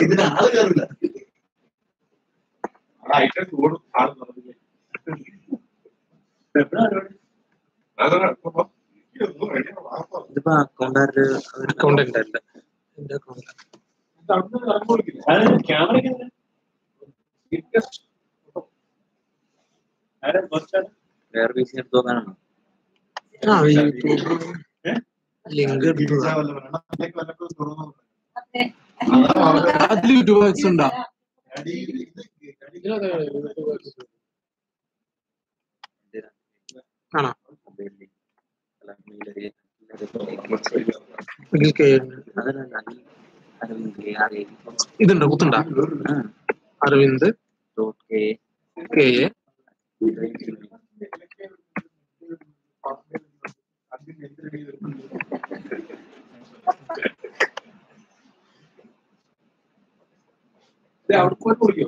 ഇതിന് ആള് കയറില്ല. ഇതിപ്പോ അക്കൗണ്ടന്റ് അല്ല എന്റെ അക്കൗണ്ട്. വേറെ പീസ് എടുത്ത് നോക്കാനാണോ? ലിങ്ക് അതിൽ യൂട്യൂബ് ഉണ്ടോ? ആണോ? ഇതുണ്ടോ? കുത്തുണ്ടോ? അരവിന്ദ് കെ എ അവിടെ പോയി കുടിക്കോ?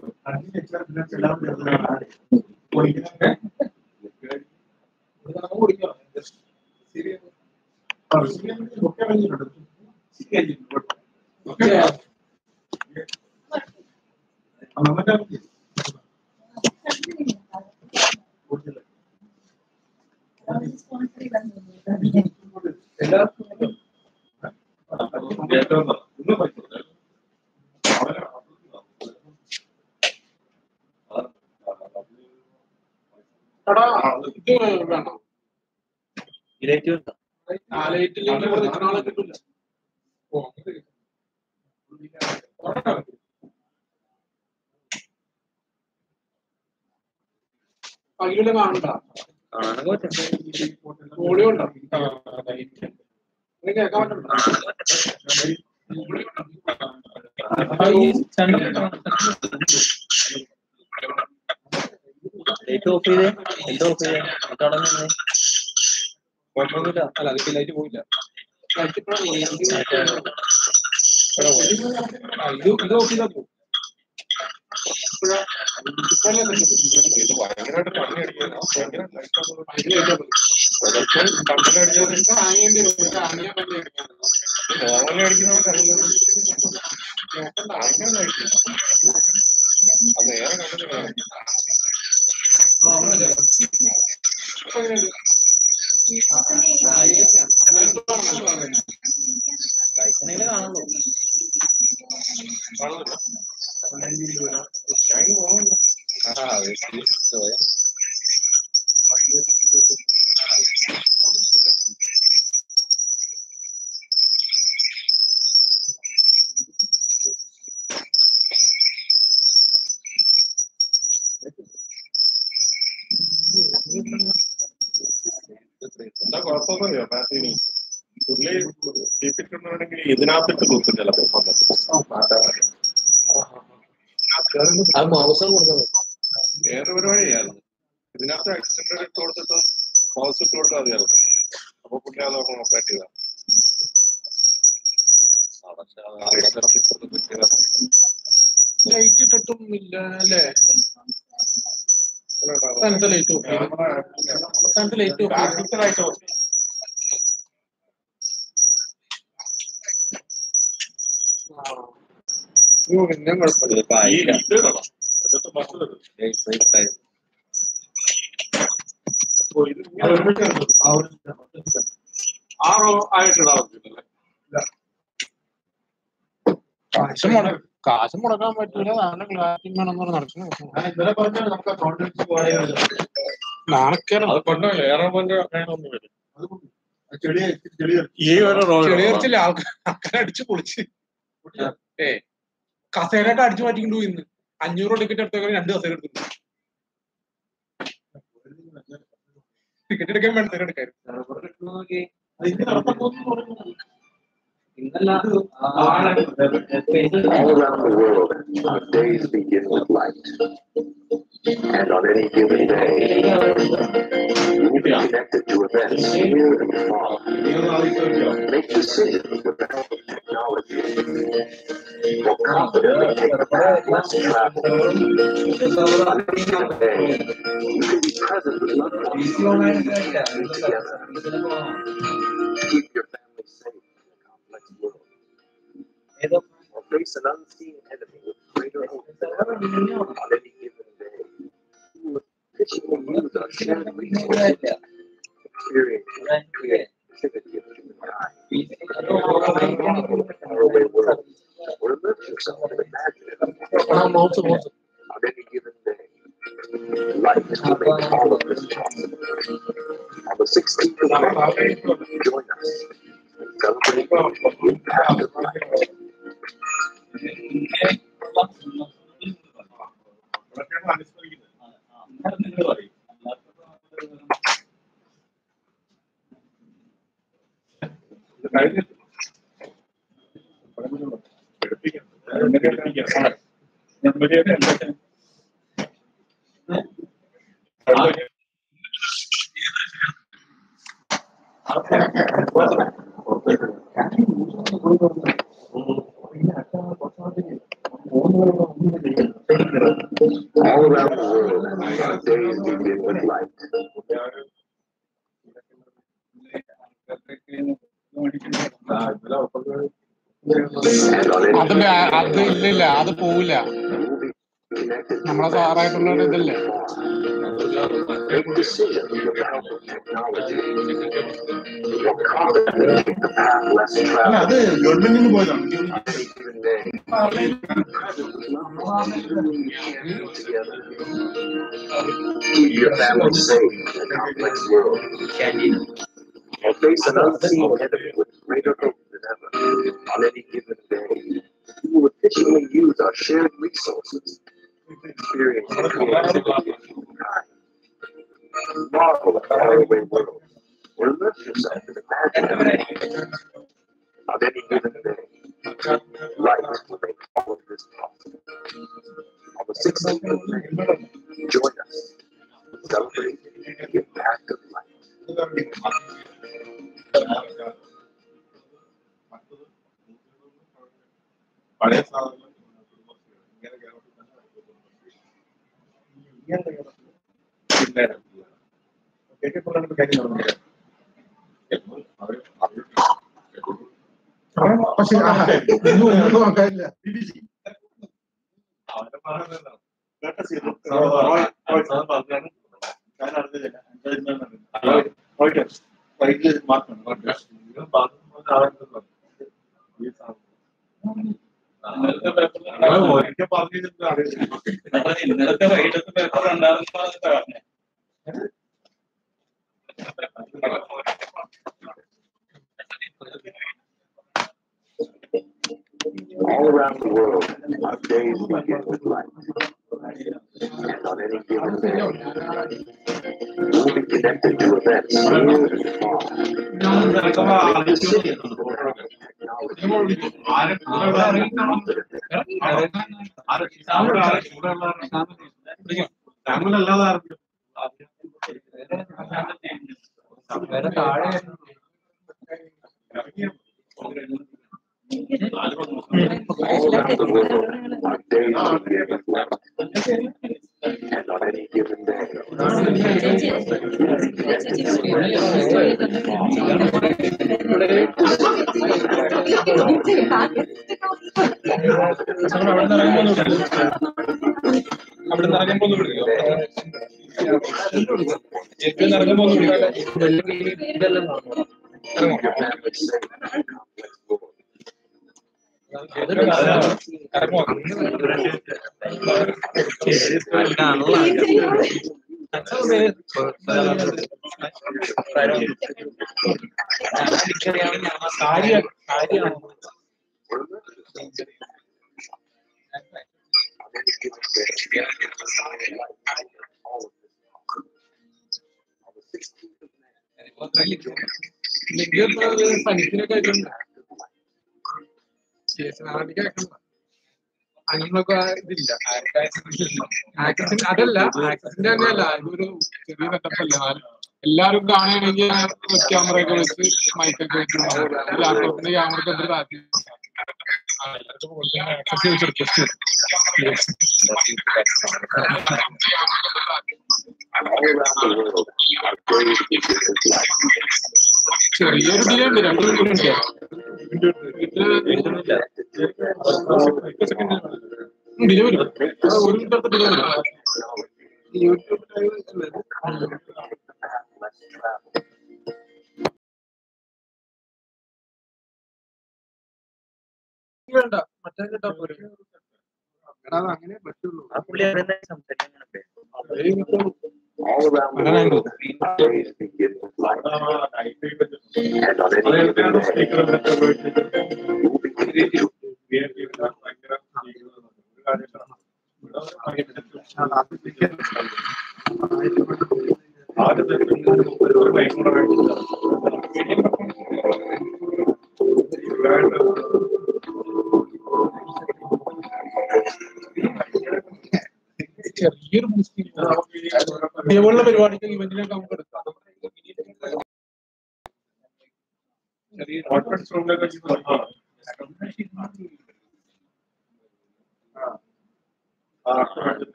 പയ്യുടെ കാണണ്ട ഓഡിയോ ഉണ്ടോ? കേൾക്കാൻ പറ്റുന്നുണ്ടോ? അല്ല അതിപ്പോ ലൈറ്റ് പോയില്ല. ഇത് ഓഫ് ചെയ്താ പോകും. എന്താ കുഴപ്പമൊന്നുമില്ല. മാത്രിനി പുള്ളി ചീപ്പിട്ടുണ്ടെങ്കിൽ ഇതിനകത്തിട്ട് കുത്തും ചിലപ്പോൾ. വേറെ ഒരു വഴിയായിരുന്നു. ഇതിനകത്ത് എക്സ്റ്റൻഡ് ഇട്ട് കൊടുത്തിട്ട് മൗസ് ഇട്ട് കൊടുത്താൽ മതിയായിരുന്നു. അപ്പൊ പുള്ളി അത് ഓപ്പറേറ്റ് ചെയ്താൽ ലൈറ്റ് ഇട്ടിട്ടും ഇല്ല അല്ലേ? ലൈറ്റ് പിന്നെ കുഴപ്പമില്ല. ആറോ ആയിട്ടിടാറില്ല. കാശ് മുടക്കാൻ പറ്റൂല. നാളെ ക്ലാസിംഗ് വേണമെന്ന് പറഞ്ഞ് നടക്കുന്നു. നാണക്കേട് ഏറെ ചെളിയറിച്ചില്ല. ആൾക്കാരെ അടിച്ചു പൊളിച്ച് കസേരയൊക്കെ അടിച്ചു മാറ്റിക്കൊണ്ട് പോയി. 500 ടിക്കറ്റ് എടുത്തേക്കാൾ 2 കസേര എടുത്തു. ടിക്കറ്റ് എടുക്കാൻ വേണ്ട എടുക്കാൻ All around the world, our days begin with light. And on any given day, you will be connected to events near and far. Make decisions with the help of technology. More confidently take the path less traveled. On any given day, you can be present with loved ones together. Keep your family safe in a complex world. Or face an unseen enemy with greater hope than ever. On any given day, you will efficiently use our shared resources, experience, creativity of humankind. Marvel at faraway worlds, or immerse yourself in imaginative worlds. On any given day, light will make all of this possible. On the 16th of May, join us and celebrate the impact of light. All around the world, our days begin with light. And on any given അത് ഇല്ലില്ല, അത് പോവില്ല. connected to നമ്മളെ സാറായിട്ടുള്ള ഇതല്ലേ. make decisions with the help of technology. More confidently take the path less traveled. അത് ഗവൺമെന്റിൽ നിന്ന് പോയതാണ്. On any given day, present with loved ones together. Keep your family safe in a complex world. Or face an unseen enemy with greater hope than ever. On any given day, you will efficiently use our shared resources, experience the creativity of humankind. Marvel at faraway worlds, or immerse yourself in imagination. On any given day, light will make all of this possible. On the 16th of May, join us and celebrate the impact of light. പഴയ സാധനങ്ങൾ പക്ഷെ ഒന്നും നോക്കാനില്ല. ഒരിക്കൽ പറഞ്ഞിട്ട് ഇന്നലത്തെ വൈകിട്ടത്തെ paper ഉണ്ടാകുന്ന All around the world, our days begin with light. And on any given day, you will be connected to events near and far. Make decisions with the help of technology. ഞങ്ങളല്ലാതെ All around the world, our days begin with light. And on any given day, you will be connected to events near and far. അവിടെ നിറങ്ങുമ്പോ പനിക്കിനൊക്കെ അങ്ങനൊക്കെ ഇതില്ല. Accident അതല്ല, accident തന്നെയല്ല, ഇതൊരു ചെറിയ സെറ്റപ്പല്ല. എല്ലാരും കാണുകയാണെങ്കിൽ ക്യാമറയൊക്കെ വെച്ച് മൈക്കൊക്കെ വെച്ച് ലാപ്ടോപ്പിന്റെ ക്യാമറയൊക്കെ വെച്ച് താത്തി എല്ലാവർക്കും കൊടുക്കുന്ന access ചോദിച്ച് request ചെയ്തു. ചെറിയൊരു ഡിലേ ഉണ്ട്, 2 മിനിറ്റ് ഡിലേ വരും. 1 മിനിറ്റ് അടുത്ത് ഡിലേ വരും. വേണ്ട, മറ്റേ കേട്ടാ പോരെ. അങ്ങനെ പറ്റുള്ളൂ. ആ പുള്ളി അതെന്നെ സംസാരിക്കാനൊക്കെ All around the world, days begin with light. And on any given day, you will be connected to ചെറിയൊരു ഇതേപോലുള്ള പരിപാടിക്ക് ഇവന്റിനൊക്കെ നമുക്ക് എടുക്കാം. കോൺഫറൻസ് റൂമിലൊക്കെ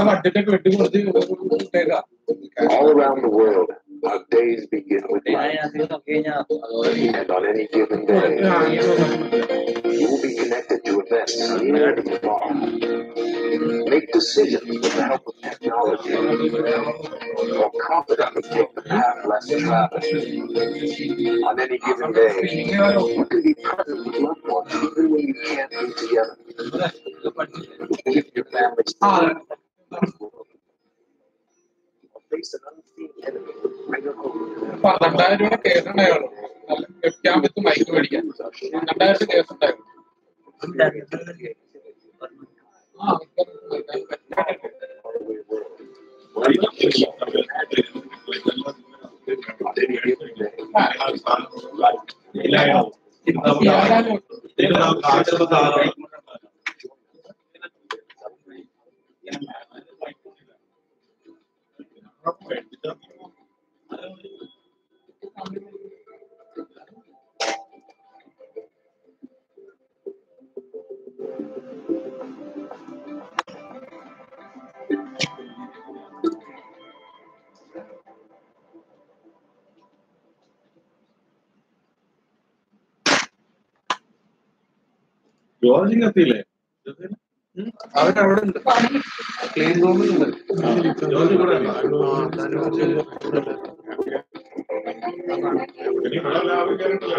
ബഡ്ജറ്റ് ഒക്കെ വെട്ടിക്കൊടുത്ത് ഇട്ടേക്കാം. all around the world. Our days begin with light. അധികം നോക്കി കഴിഞ്ഞാൽ And on any given day, you will be connected to events near and far. Make decisions with the help of technology, or confidently take the path less traveled. On any given day, you can be present with loved ones even when you can't be together. Give your family face an unseen enemy. Bring a hope. 12,000 രൂപ case ഉണ്ടായുള്ളൂ. നല്ല വെക്കാൻ പറ്റും mic മേടിക്കാൻ. 2,000 case ഉണ്ടായിരുന്നു. ജോർജിങ് എത്തിയില്ലേ? അവരവിടെ ഉണ്ട്, clean റൂമിലുണ്ട്. George കൂടെ ഇനി ഇവിടെ ലാഭം കയറിയിട്ടില്ല.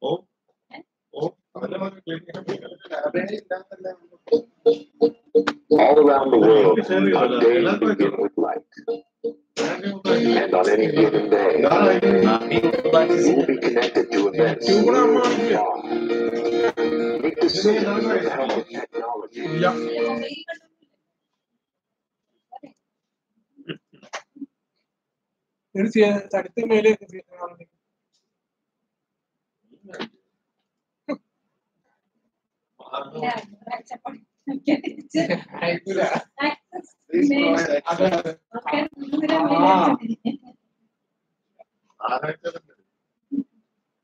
ഓ ഓ അതല്ലേ All around the world, our days begin with light. And on any given day, you will be connected to events near and far. Make decisions with the help of technology. ചരിത്ര മേലെ അയക്കൂല. അതെ അതെ.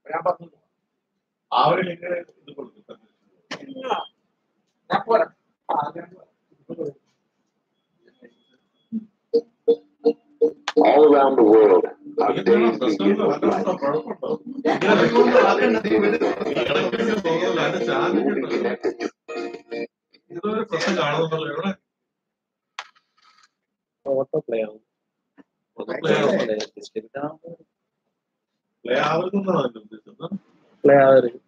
ഞാൻ പറഞ്ഞു ആ ഒരു ലിങ്ക് ഇത് കൊടുക്കും. ഞാൻ പോരാ. All around the world, our days begin with light. You will be connected to ഇതൊരു പ്രശ്നം കാണുന്നുണ്ടല്ലോ എവിടെ ഓട്ടോ പ്ലേ ആവും. പ്ലേ ആവുന്നതാണ് ഉദ്ദേശിച്ചത്. പ്ലേ ആവരുത്.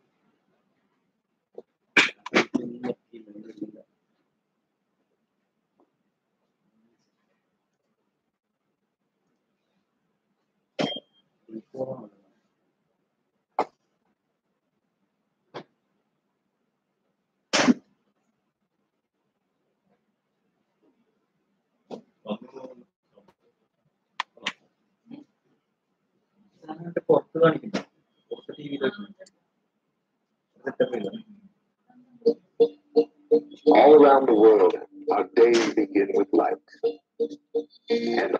പുറത്ത് കാണിക്കുന്നു, പുറത്ത് ടി വിയിൽ all around the world, our days begin with light. And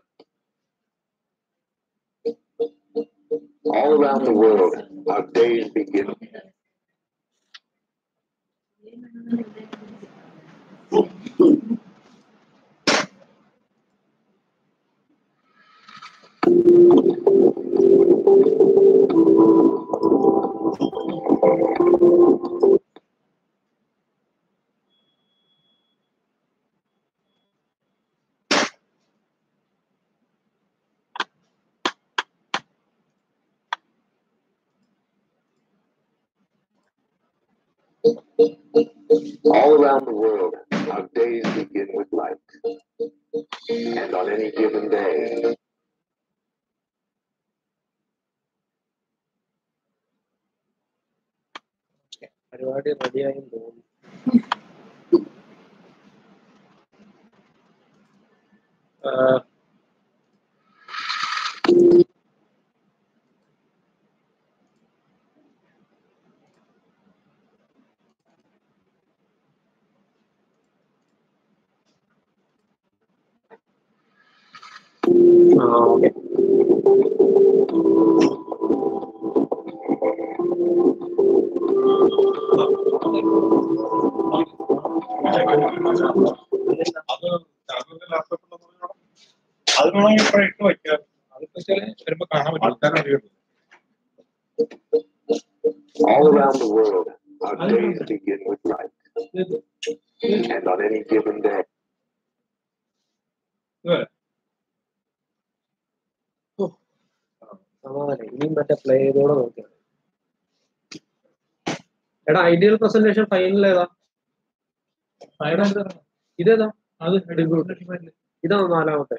All around the world, our days begin. All around the world, our days begin with light. And on any given day, പരിപാടി റെഡിയായി തോന്നുന്നു. Okay. അത് വേണമെങ്കിൽ ഇപ്പൊ ഇട്ട് വയ്ക്കാം. അതൊക്കെ വെച്ചാല് വരുമ്പോ കാണാൻ പറ്റും. ആൾക്കാരറിയുള്ളൂ. all around the world, our days begin with light. And on any given day, സമാധാനം. ഇനിയും മറ്റേ പ്ലേ ചെയ്തോടെ നോക്കിയാണ്. എടാ ഐഡിയൽ പ്രസന്റേഷൻ ഫൈനൽ ഏതാ? ഇതേതാ? അത് ഇതാണ് നാലാമത്തെ.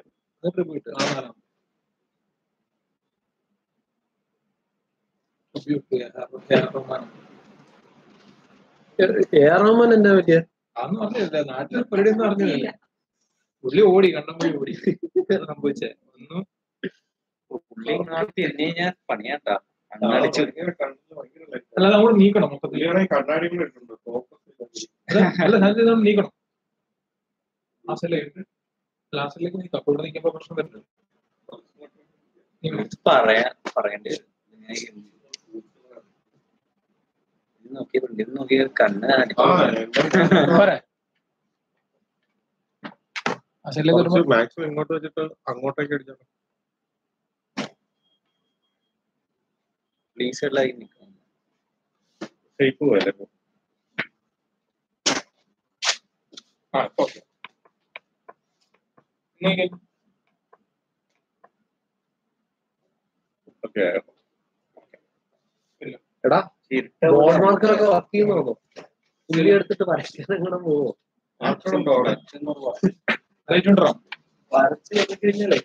റഹ്മാൻ എന്താ പറ്റിയ? അതൊന്നും അറിഞ്ഞില്ല. നാട്ടിൽ പരിപാടി ഒന്നും അറിഞ്ഞില്ല. പുള്ളി ഓടി, കണ്ണമ്പുള്ളി ഓടി. സംഭവിച്ചേ ഒന്നും. പുള്ളി നാട്ടിൽ എന്ന് കഴിഞ്ഞാൽ പണിയാട്ടാ. അല്ല നമ്മൾ നീക്കണം മൊത്തത്തിൽ. കണ്ണാടികൾ ഇട്ടുണ്ട്. അല്ല നമ്മൾ നീക്കണം. ക്ലാസ്സിലേക്ക് ക്ലാസ്സിലേക്ക് നീക്കാം. ഇവിടെ നീക്കുമ്പോ പ്രശ്നം വരുന്നുണ്ട്. പറയേണ്ടി വരും. നോക്കിയിട്ടുണ്ട്. ഇത് നോക്കിയ കണ്ണ് മാക്സിമം ഇങ്ങോട്ട് വെച്ചിട്ട് അങ്ങോട്ടേക്ക് അടിച്ചാൽ പ്ലീസുകളായി നിൽക്കണം. ഷേപ്പ് പോലെ എടാ ബോൾ മാർക്കറൊക്കെ വർക്ക് ചെയ്യുന്നോ? പുള്ളി എടുത്തിട്ട് വരയ്ക്കാൻ കൂടെ പോവോ? വരച്ച് കഴിഞ്ഞാലേ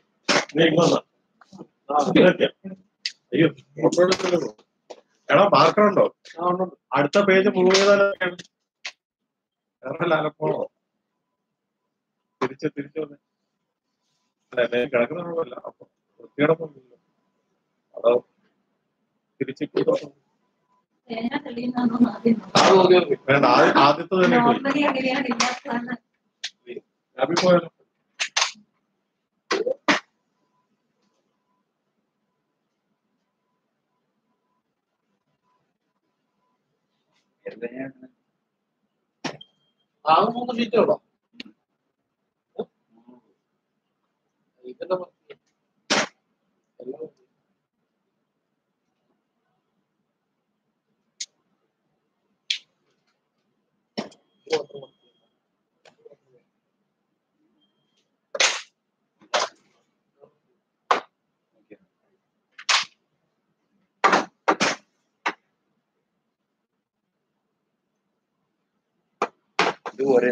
അയ്യോ എടാ മാർക്കറുണ്ടോ? അടുത്ത പേജ് മൂവ് ചെയ്താലൊക്കെയാണ്. അലപ്പോണോ? തിരിച്ചു വന്നേ. അല്ല കിടക്കുന്നില്ല. അപ്പൊ വൃത്തികിടപ്പൊന്നുമില്ല. അതോ തിരിച്ച് വേണ്ട. ആദ്യത്തെ തന്നെ പോയാലോ? ആകെ 3 ഷീറ്റുകളോ? ഇതുപോലെ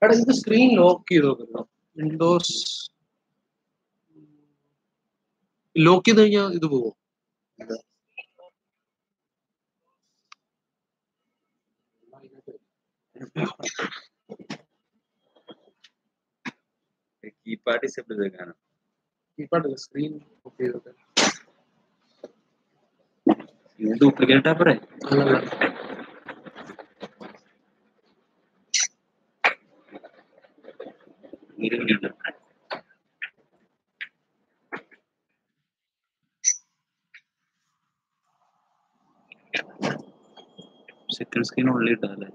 എടാ ഇത് സ്ക്രീൻ ലോക്ക് ചെയ്ത് നോക്കുന്നു. വിൻഡോസ് ലോക്ക് ചെയ്ത് കഴിഞ്ഞാൽ ഇത് പോവോ? കീപാഡ് ഡിസേബിൾ ചെയ്തേക്കാണ്. കീപാഡ് സ്ക്രീൻ ഓഫ് ചെയ്തത്. ഇത് ഡ്യൂപ്ലിക്കേറ്റ് ആപ്പറേ. അല്ലല്ല, ഇരുന്നുണ്ട്. സെക്കൻഡ് സ്ക്രീൻ ഉള്ളിൽ ഇട്ടതല്ലേ?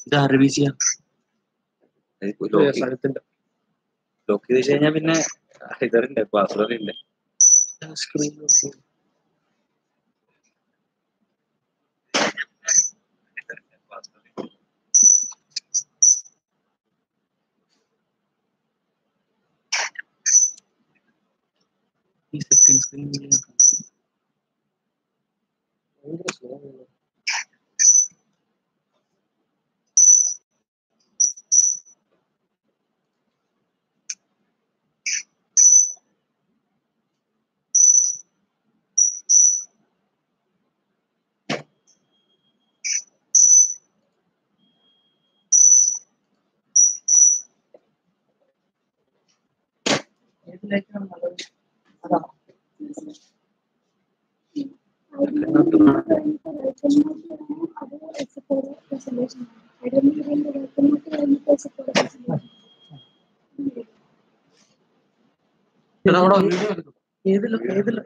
ഇത് ആരുടെ ചെയ്യാം? സ്ഥലത്തിന്റെ ലോക്ക് ചെയ്ത് കഴിഞ്ഞാൽ പിന്നെ ഇതറില്ലേ, പാസ്വേഡ് ഇല്ലേ? സ്ക്രീൻ ഓഫ് ചെയ്തു. ഈ സെക്കൻഡ് സ്ക്രീൻ ഭയങ്കര slow ആണ്.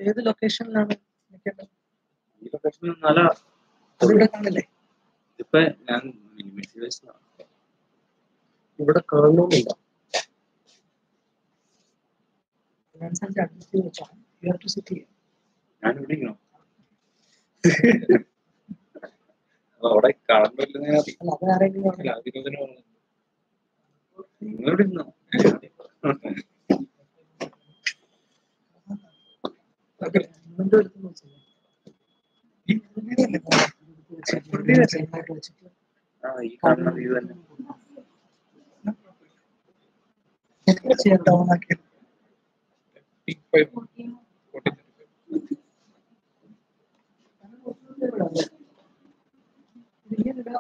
ഏത് ലൊക്കേഷനിലാണ് ഈ ലൊക്കേഷനിൽ നല്ല അതിവിടെ കാണില്ലേ? ഇപ്പൊ ഞാൻ മിനിമൈസ് ഇവിടെ കാണണമെന്നില്ല. ഞാൻ ഇവിടെ ഇരിക്കണം. അവിടെ കാണുന്നില്ലെന്ന് അല്ല അത് ആരെങ്കിലും അല്ല അതിന് പറഞ്ഞു നിങ്ങളിവിടെ ഇരുന്നോ? ആ ഈ കാണുന്ന വ്യൂ തന്നെ.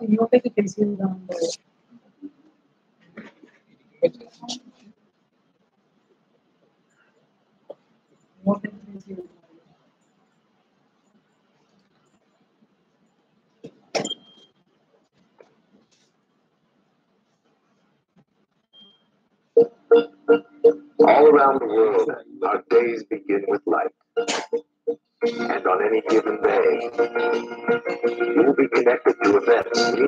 ഇങ്ങോട്ടേക്ക് ഫേസ് ചെയ്താകുമ്പോ ഇങ്ങോട്ടേക്ക് ഫേസ് ചെയ്ത് All around the world, our days begin with light. And on any given day, you will be connected to events.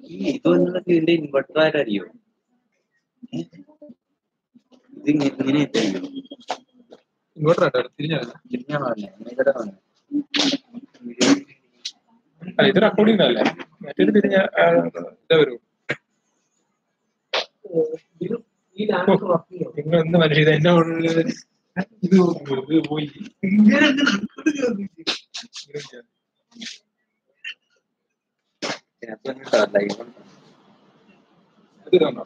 ഈ ഇത് വന്നതൊക്കെ ഇതിന്റെ ഇൻവെർട്ടർ ആരറിയോ? ഇത് ഇങ്ങനെ എത്തിയോ? ഇങ്ങോട്ടാ തിരിഞ്ഞാണ്. തിരിഞ്ഞാണോ? അല്ലേ ഇവിടെ വന്നു. അല്ല ഇത് റെക്കോർഡിംഗ് അല്ലേ? മറ്റേത് തിരിഞ്ഞ ഇതാ വരും. നിങ്ങൾ എന്ത് മനുഷ്യ ഇത് എന്നെ ഇത് പോയി ലൈവ് ഇത് തന്നോ?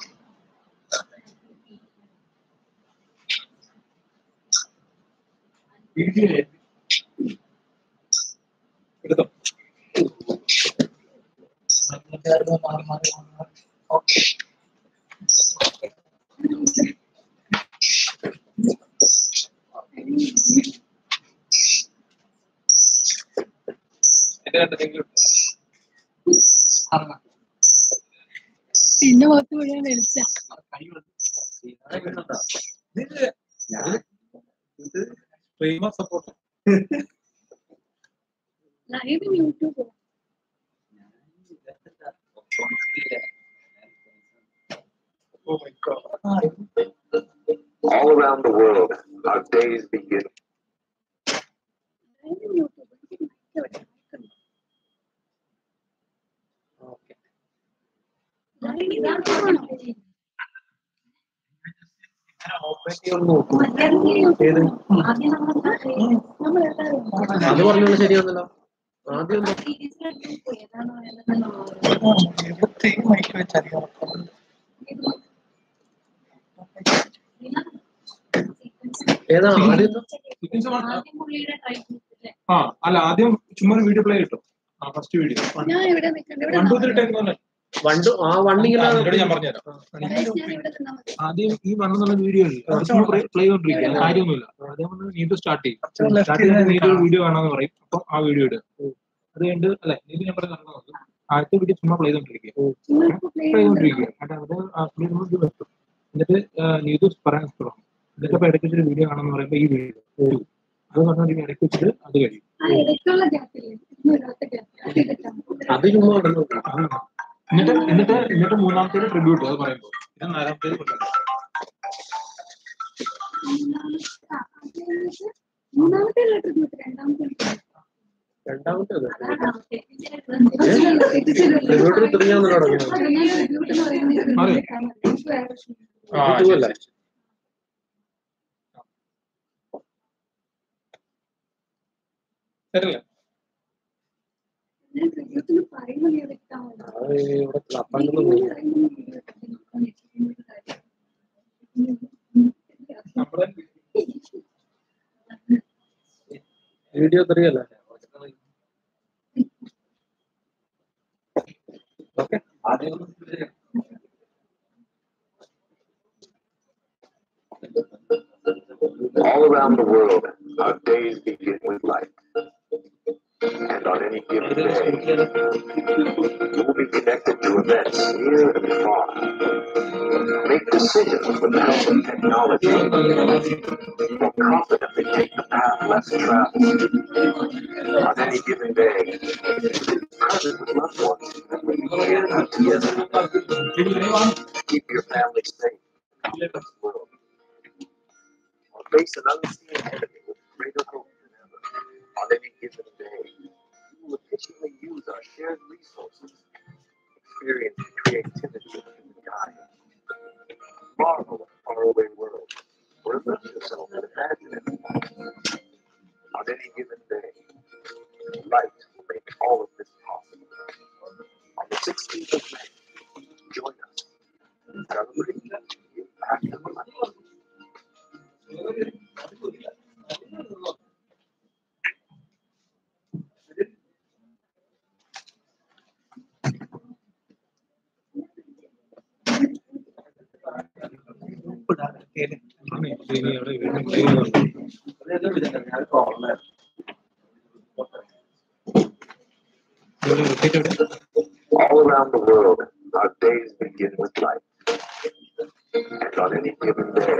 എടുത്തോ? എന്റെ കണ്ടെങ്കിലും പിന്നെ പുറത്ത് മുഴുവൻ വെളിച്ച streamer support live YouTube Oh my god. All around the world, our days begin. Live YouTube Okay. Live യൂട്യൂബാണോ ഓപ്പറേറ്റ് ഒന്ന് നോക്കൂ. ഏത്? നമ്മളെല്ലാവരും അത് പറഞ്ഞോളൂ ശരിയാന്നല്ലോ. ആദ്യം ഒന്ന് മൈക്ക് വെച്ചറിയാം. ഏതാ ആദ്യം? ആ അല്ല ആദ്യം ചുമ്മാ ഒരു വീഡിയോ പ്ലേ കിട്ടും. ആ ഫസ്റ്റ് വീഡിയോ ഞാൻ ഇവിടെ നിൽക്കണ്ട ഇവിടെ 1 2 3 10 പറഞ്ഞേ. വണ്ണിങ്ങനെ ഞാൻ പറഞ്ഞുതരാം. ഞാൻ ഇവിടെ നിന്നാ മതി ആദ്യം ഈ വണ്ണെന്നുള്ള വീഡിയോ പ്ലേ ചെയ്തോണ്ടിരിക്കുക, കാര്യമൊന്നുമില്ല. അതേപോലെ നീതു സ്റ്റാർട്ട് ചെയ്യും. സ്റ്റാർട്ട് ചെയ്ത് നീതു വീഡിയോ കാണാന്ന് പറയും. അപ്പം ആ വീഡിയോ ഇടുക. അത് കഴിഞ്ഞ് അല്ലെ നീതു ഞാൻ പറഞ്ഞ നോക്കും. ആദ്യത്തെ വീഡിയോ ചുമ്മാ പ്ലേ ചെയ്തോണ്ടിരിക്കുക. പ്ലേ ചെയ്തോണ്ടിരിക്കുക. വെക്കും. എന്നിട്ട് നീതു പറയാൻ തുടങ്ങും. എന്നിട്ട് ഇപ്പൊ ഇടയ്ക്ക് വെച്ചൊരു വീഡിയോ കാണാന്ന് പറയുമ്പോൾ ഈ വീഡിയോ അത് പറഞ്ഞിട്ട് ഇടയ്ക്ക് വെച്ചിട്ട് അത് കഴിയും. ഇടയ്ക്കുള്ള ഗ്യാപ്പില്ലേ അത് ചുമ്മാ ഉണ്ടല്ലോ. എന്നിട്ട് മൂന്നാമത്തേത് ട്രിബ്യൂട്ട് അത് പറയുമ്പോൾ ഇത് നാലാമത്തേത് മൂന്നാമത്തെ ട്രിബ്യൂട്ട് രണ്ടാമത്തെ രണ്ടാമത്തെ തുടങ്ങിയാന്നല്ലോ തുടങ്ങിയത്. അല്ല ശരിയല്ലേ? ട്രിബ്യൂട്ടിന് പറയുന്നത് എടുക്കാൻ അത് ഇവിടെ ക്ലപ്പാനൊന്നും പോകും. നമ്മുടെ വീഡിയോ 3 അല്ലേ? Okay. All around the world, our days begin with light. And on any given day, you will be connected to events near and far. Make decisions with the help of technology. More confidently take the path less traveled. On any given day, you can be present with loved ones when you share that together. Keep your family safe in this world. Or face an unseen enemy with greater hope than ever. On any given day, we will efficiently use our shared resources, experience the creativity of humankind. Marvel at a faraway world, or immerse yourself and imagine it. On any given day, light will make all of this possible. On the 16th of May, join us in celebrating the impact of light. All around the world, our days begin with light. And on any given day,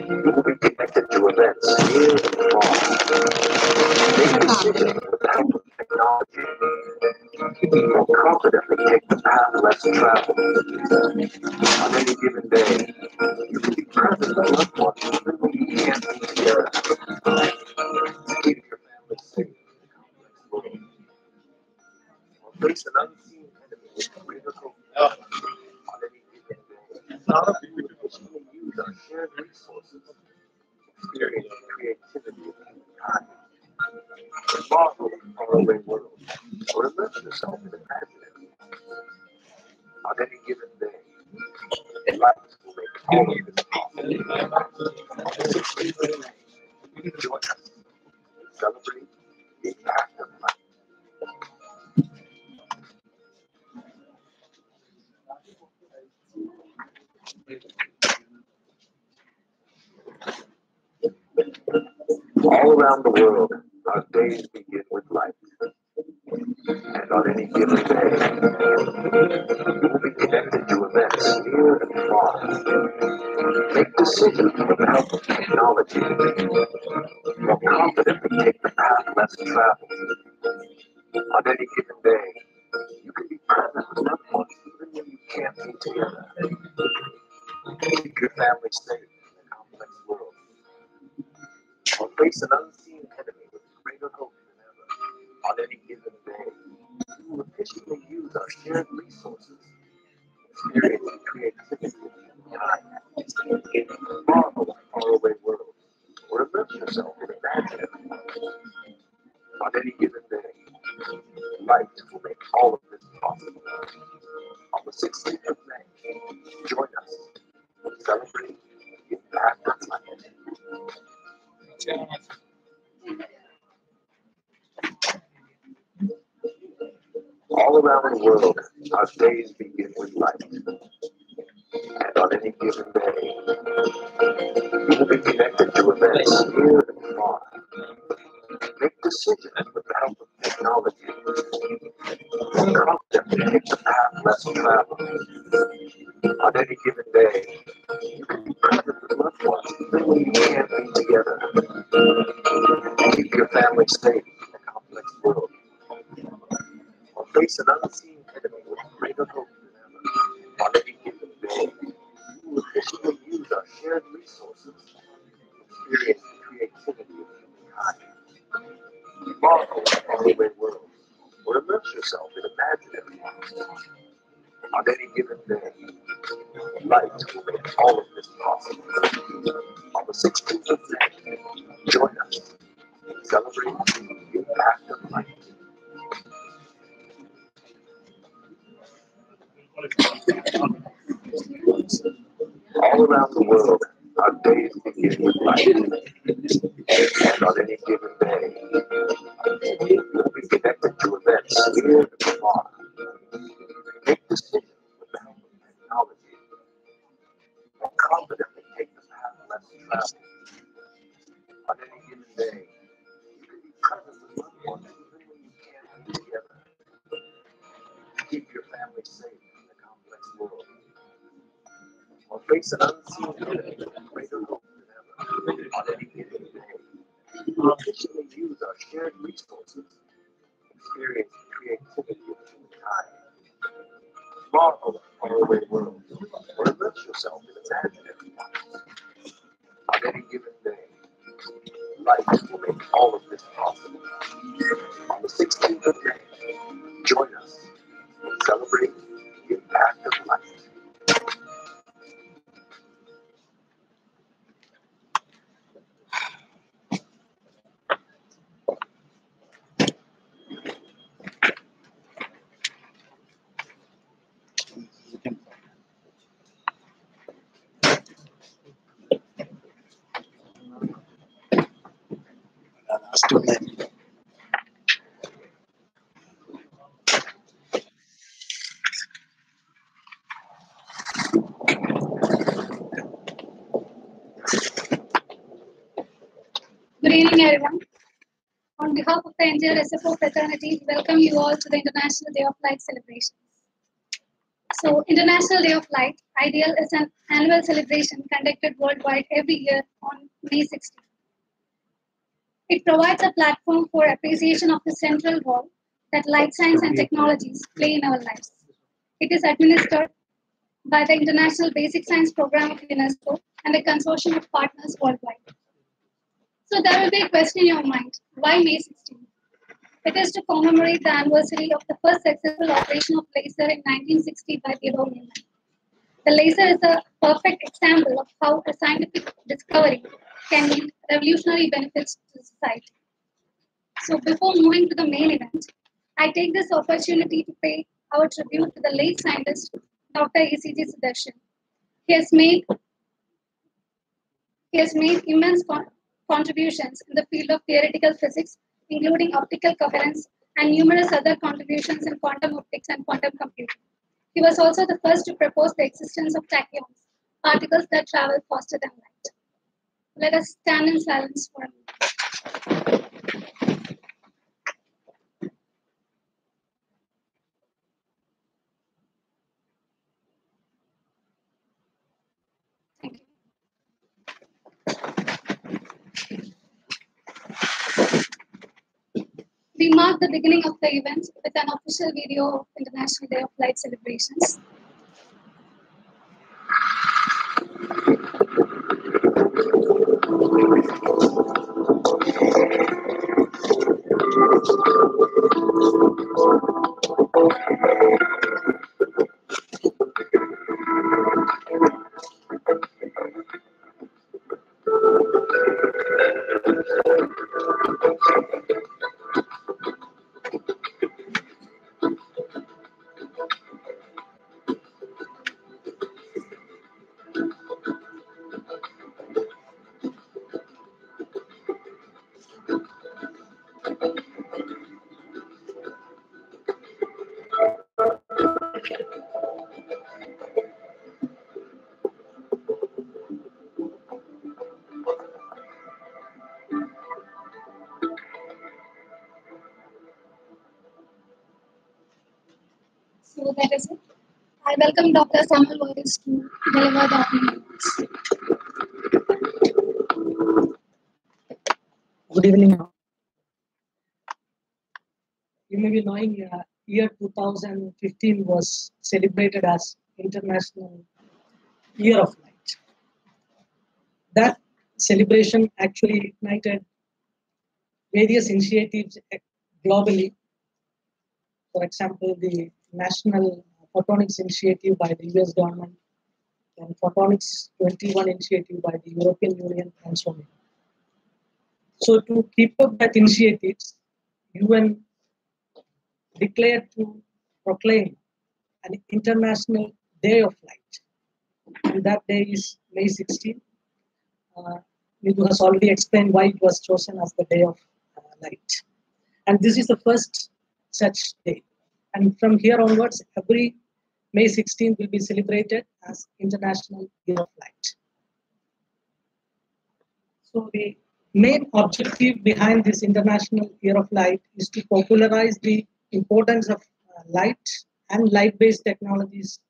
you will be connected to events near and far. Make decisions with the help of technology. More confidently take the path less traveled. On any given day, you will be present with loved ones when you can't be together. Keep your family safe in a complex world. Or face an unseen enemy with greater hope. On any given day, we will efficiently use our shared resources, experience the creativity of humankind. Marvel at a faraway world, or immerse yourself in imagining it. On any given day, light will make all of this possible. On the 16th of May, join us and celebrate the impact of light. All around the world, our days begin with light. And on any given day, you will be connected to events near and far. Make decisions with the help of technology. More confidently take the path less traveled. On any given day, you can be present with loved ones even when you can't be together. Keep your family safe in a complex world. Or face an unseen enemy with greater hope than ever. On any given day, we will efficiently use our shared resources, experience, and creativity of humankind. Marvel at faraway worlds, or immerse yourself in imaginary worlds. On any given day, light will make all of this possible. On the 16th of May, join us in celebrating the impact of light. All around the world, our days begin with light. And on any given day, you will be connected to events near and far. Make decisions with the help of technology. Confidently take the path less traveled. On any given day, you can be present with loved ones even when you can't be together. Keep your family safe in a complex world. Or face an unseen enemy with greater hope than ever. On any given day, you will efficiently use our shared resources, experience the creativity of humankind. Marvel at faraway worlds, or immerse yourself in imaginary worlds. On any given day, light will make all of this possible. On the 16th of May, join us in celebrating the impact of light. All around the world, our days begin with light. And on any given day, you will be connected to events near and far. Make decisions with the help of technology. And confidently take the path less traveled. On any given day, you can be present with loved ones even when you can't be together. Keep your family safe in a complex world. Or face an unseen enemy with greater hope than ever. On any given day, we will efficiently use our shared resources, experience the creativity of humankind. Marvel at faraway worlds, or immerse yourself in imaginary worlds. On any given day, light will make all of this possible. On the 16th of May, join us in celebrating the impact of light. Good evening, everyone. On behalf of the entire SFO fraternity, we welcome you all to the International Day of Light celebrations. So, International Day of Light, IDEAL, is an annual celebration conducted worldwide every year on May 16th. It provides a platform for appreciation of the central role that light science and technologies play in our lives. It is administered by the International Basic Science Program of UNESCO and a consortium of partners worldwide. So there will be a question in your mind, why May 16th? It is to commemorate the anniversary of the first successful operation of laser in 1960 by Theodore Newman. The laser is a perfect example of how a scientific discovery can yield revolutionary benefits to society. So before moving to the main event, I take this opportunity to pay our tribute to the late scientist, Dr. E.C.G. Sudarshan. He has made immense contributions in the field of theoretical physics, including optical coherence and numerous other contributions in quantum optics and quantum computing. He was also the first to propose the existence of tachyons, particles that travel faster than light. Let us stand in silence for a minute. mark the beginning of the event with an official video of International Day of Light celebrations. So that is it. I welcome Dr. Samuel Waris to deliver the opening remarks. Good evening. You may be knowing year 2015 was celebrated as International Year of Light. That celebration actually ignited various initiatives globally. For example, the National Photonics Initiative by the US government and Photonics 21 Initiative by the European Union and so on. So to keep up that initiatives, UN declared to proclaim an International Day of Light. And that day is May 16. Nidu has already explained why it was chosen as the Day of Light. And this is the first such day. And from here onwards, every May 16 will be celebrated as International Year of Light. So the main objective behind this International Year of Light is to popularize the importance of light and light-based technologies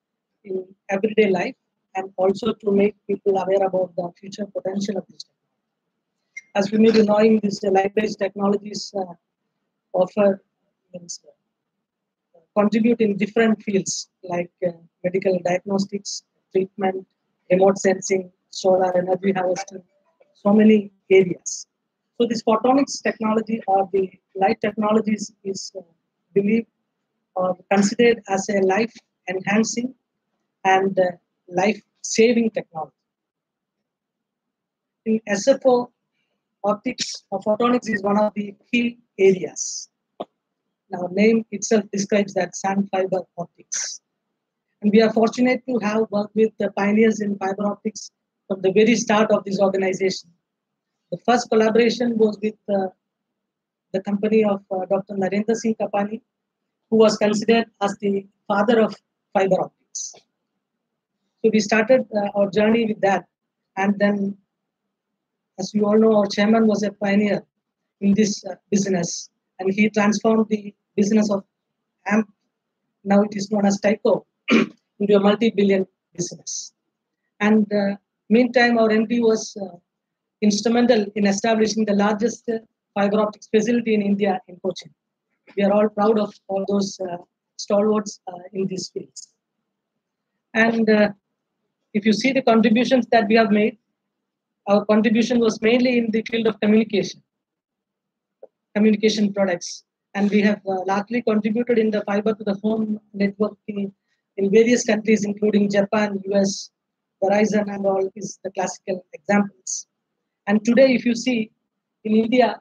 in everyday life, and also to make people aware about the future potential of this technology. As we may be knowing, these light-based technologies contribute in different fields like medical diagnostics, treatment, remote sensing, solar energy harvesting, so many areas. So this photonics technology or the light technologies is believed or considered as a life-enhancing and life-saving technology. In SFO, optics or photonics is one of the key areas. Now, name itself describes that sand fiber optics. And we are fortunate to have worked with the pioneers in fiber optics from the very start of this organization. The first collaboration was with the company of Dr. Narendra Singh Kapani, who was considered as the father of fiber optics. So we started our journey with that. And then, as you all know, our chairman was a pioneer in this business. And he transformed the business of AMP, now it is known as Tyco, into a multi-billion business. And meantime, our MD was instrumental in establishing the largest fiber optics facility in India in Cochin. We are all proud of all those stalwarts in these fields. And if you see the contributions that we have made, our contribution was mainly in the field of communication products. And we have largely contributed in the fiber to the home networking in various countries, including Japan, US, Verizon, and all is the classical examples. And today, if you see in India,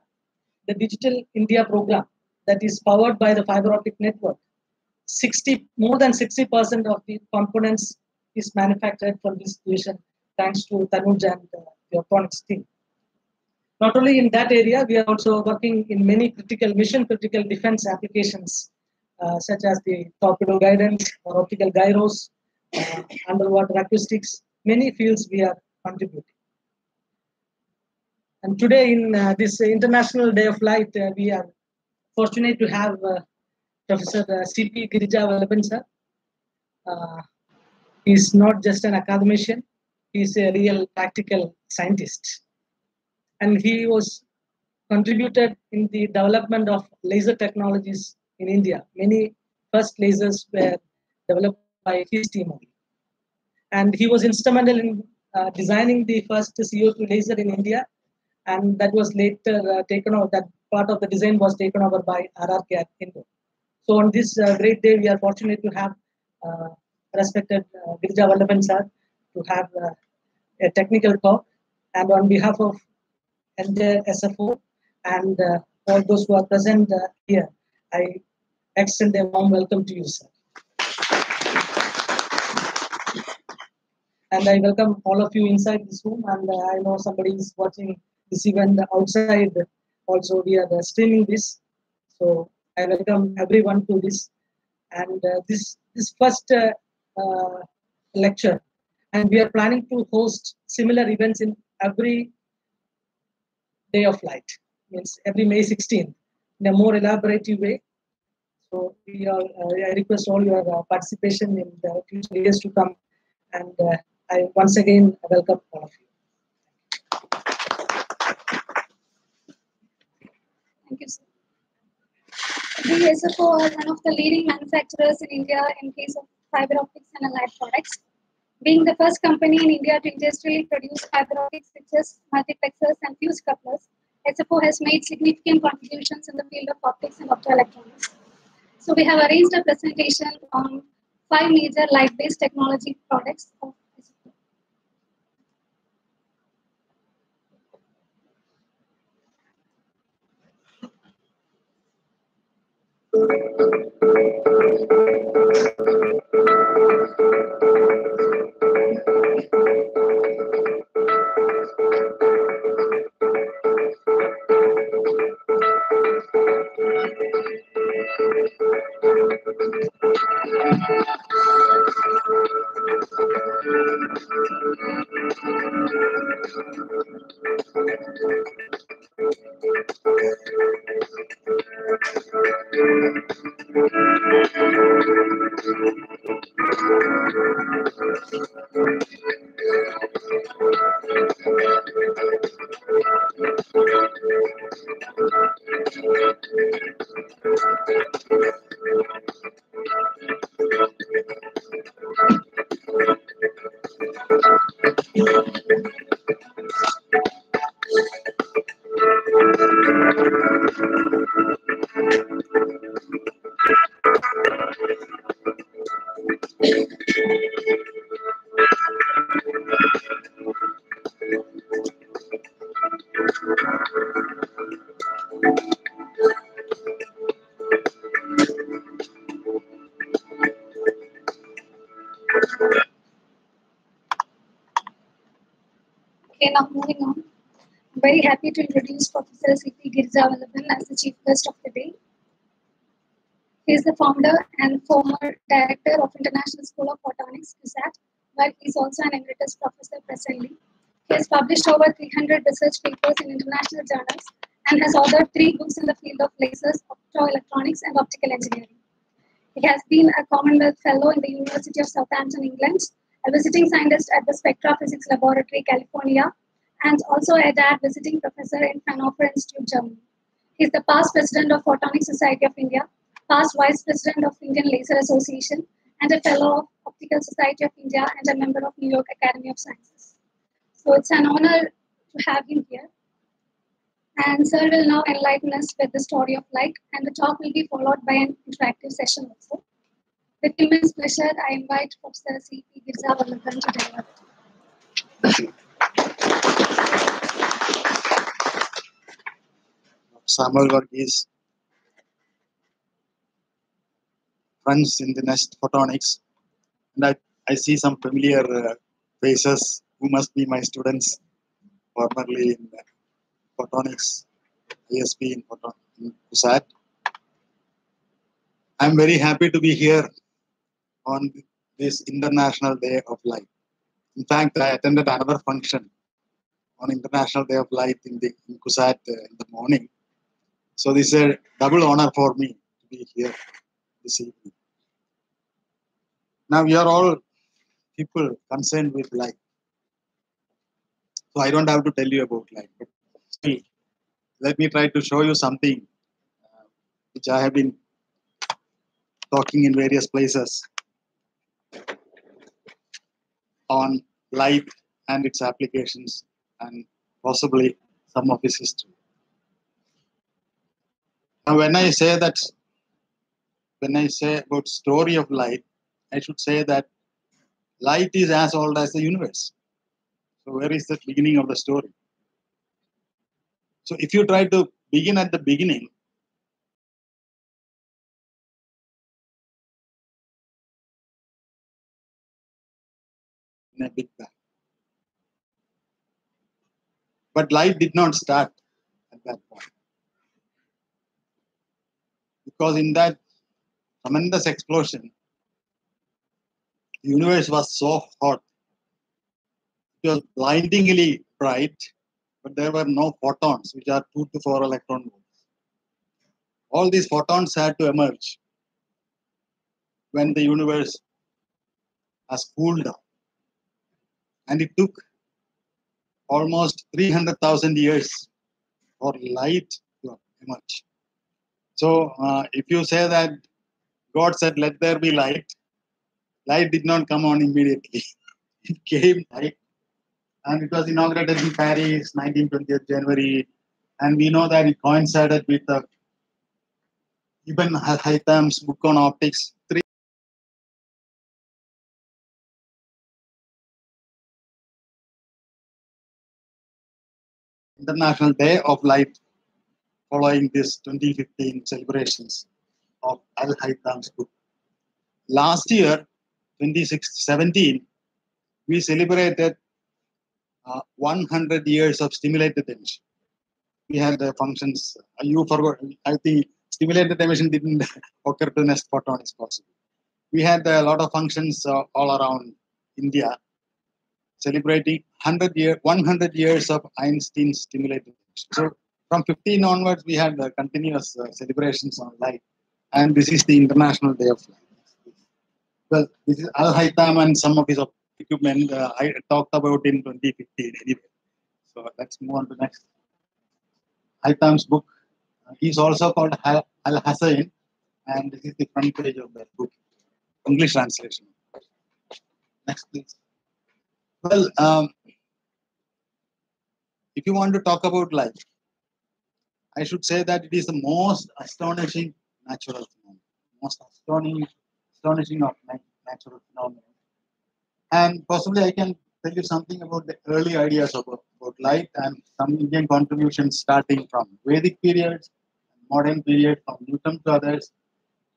the Digital India program that is powered by the fiber optic network, more than 60% of the components is manufactured from this division, thanks to Tanuj and the electronics team. Not only in that area, we are also working in many mission-critical defense applications, such as the torpedo guidance or optical gyros, underwater acoustics. Many fields we are contributing. And today, in this International Day of Light, we are fortunate to have Professor C.P. Girija Vallabhan sir. He is not just an academician; he is a real practical scientist. And he was contributed in the development of laser technologies in India. Many first lasers were developed by his team only. And he was instrumental in designing the first CO2 laser in India, and that was later taken over. That part of the design was taken over by RRK at Indore. So on this great day, we are fortunate to have respected Girija Vallabhan sir to have a technical talk. And on behalf of entire SFO and all those who are present here, I extend a warm welcome to you, sir. And I welcome all of you inside this room. And I know somebody is watching this event outside. Also, we are streaming this. So I welcome everyone to this. And this first lecture. And we are planning to host similar events in every day of light. Means every May 16th in a more elaborative way. So we are, I request all your participation in the future years to come. And I once again welcome all of you. Thank you, sir. The SFO is one of the leading manufacturers in India in case of fiber optics and allied products. Being the first company in India to industrially produce fiber optic switches, multiplexers, and fuse couplers, SFO has made significant contributions in the field of optics and optoelectronics. So we have arranged a presentation on 5 major light-based technology products of SFO. Okay, now moving on. I'm very happy to introduce Professor C.P. Girija Vallabhan as the Chief Guest of the day. He is the founder and former director of International School of Photonics, CUSAT, while he is also an emeritus professor presently. He has published over 300 research papers in international journals and has authored 3 books in the field of lasers, optoelectronics, and optical engineering. He has been a Commonwealth Fellow in the University of Southampton, England, a visiting scientist at the Spectra Physics Laboratory, California, and also a DAD visiting professor in Fraunhofer Institute, Germany. He is the past president of Photonic Society of India, past vice president of Indian Laser Association, and a fellow of Optical Society of India and a member of New York Academy of Sciences. So it's an honor to have him here. And sir will now enlighten us with the story of light, and the talk will be followed by an interactive session also. With immense pleasure, I invite Professor C.P. Girija Vallabhan to deliver. Samuel Varghese, friends in the Nest Photonics, and I see some familiar faces who must be my students, formerly in Photonics, ISP in CUSAT. I'm very happy to be here on this International Day of Light. In fact, I attended another function on International Day of Light in CUSAT in the morning. So this is a double honor for me to be here this evening. Now we are all people concerned with light. So I don't have to tell you about light, but still let me try to show you something which I have been talking in various places on light and its applications and possibly some of its history. Now, when I say about story of light, I should say that light is as old as the universe. So where is the beginning of the story? So if you try to begin at the beginning, in a big bang. But light did not start at that point. Because in that tremendous explosion, the universe was so hot. It was blindingly bright, but there were no photons, which are 2 to 4 electron volts. All these photons had to emerge when the universe has cooled down. And it took almost 300,000 years for light to emerge. So if you say that God said, let there be light, light did not come on immediately. It came light. And it was inaugurated in Paris, 1920th January. And we know that it coincided with Ibn Haytham's book on optics. International Day of Light following this 2015 celebrations of Al Haytham's book. Last year, 2017, we celebrated 100 years of stimulated emission. We had the functions, you forgot, I think stimulated emission didn't occur to next photon is possible. We had a lot of functions all around India celebrating 100 years of Einstein stimulated emission. So from 15 onwards, we had continuous celebrations on light. And this is the International Day of Light. Well, this is Al Haytham and some of his equipment I talked about in 2015 anyway. So let's move on to next. Haytham's book. He's also called Al-Hussein, and this is the front page of that book, English translation. Next, please. Well, if you want to talk about light, I should say that it is the most astonishing natural phenomenon, most astonishing of natural phenomenon. And possibly I can tell you something about the early ideas about light and some Indian contributions starting from Vedic periods, modern period from Newton to others,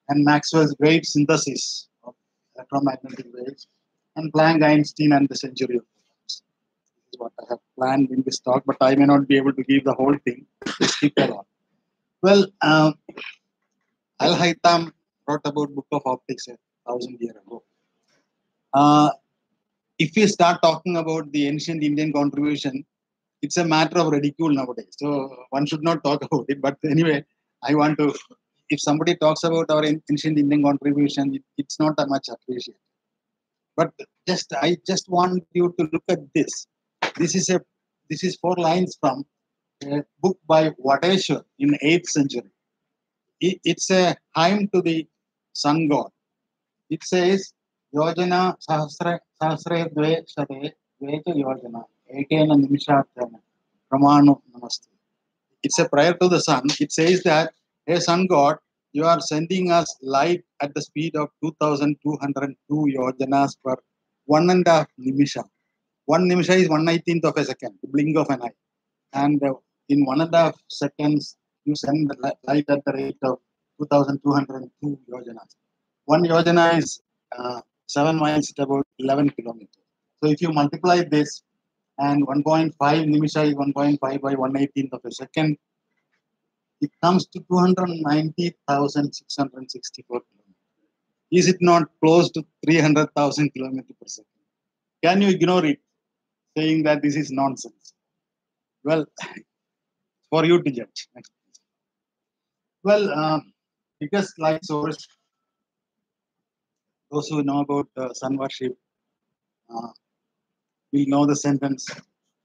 and Maxwell's great synthesis of electromagnetic waves, and Planck, Einstein, and the century of photons. This is what I have planned in this talk, but I may not be able to give the whole thing. Let's skip along. Well, Al Haytham wrote about Book of Optics 1,000 years ago. If we start talking about the ancient Indian contribution, it's a matter of ridicule nowadays. So one should not talk about it. But anyway, I want to, if somebody talks about our ancient Indian contribution, it's not that much appreciated. But I just want you to look at this. This is 4 lines from a book by Vateshwar in 8th century. It's a hymn to the sun god. It says, Yojana Sahasre Dve Shade Dveja Yojana Ekena Nimishatana Pramanu Namaste. It's a prayer to the sun. It says that, hey sun god, you are sending us light at the speed of 2,202 yojanas per 1.5 nimisha. 1 nimisha is 1/19th of a second, the blink of an eye. And in 1.5 seconds, you send the light at the rate of 2,202 yojanas. 1 yojana is 7 miles, at about 11 kilometers. So if you multiply this, and 1.5 nimisha is 1.5 by 1/18th of a second, it comes to 290,664 kilometers. Is it not close to 300,000 kilometers per second? Can you ignore it, saying that this is nonsense? Well, for you to judge. Next, please. Well, biggest light source, those who know about sun worship, we know the sentence,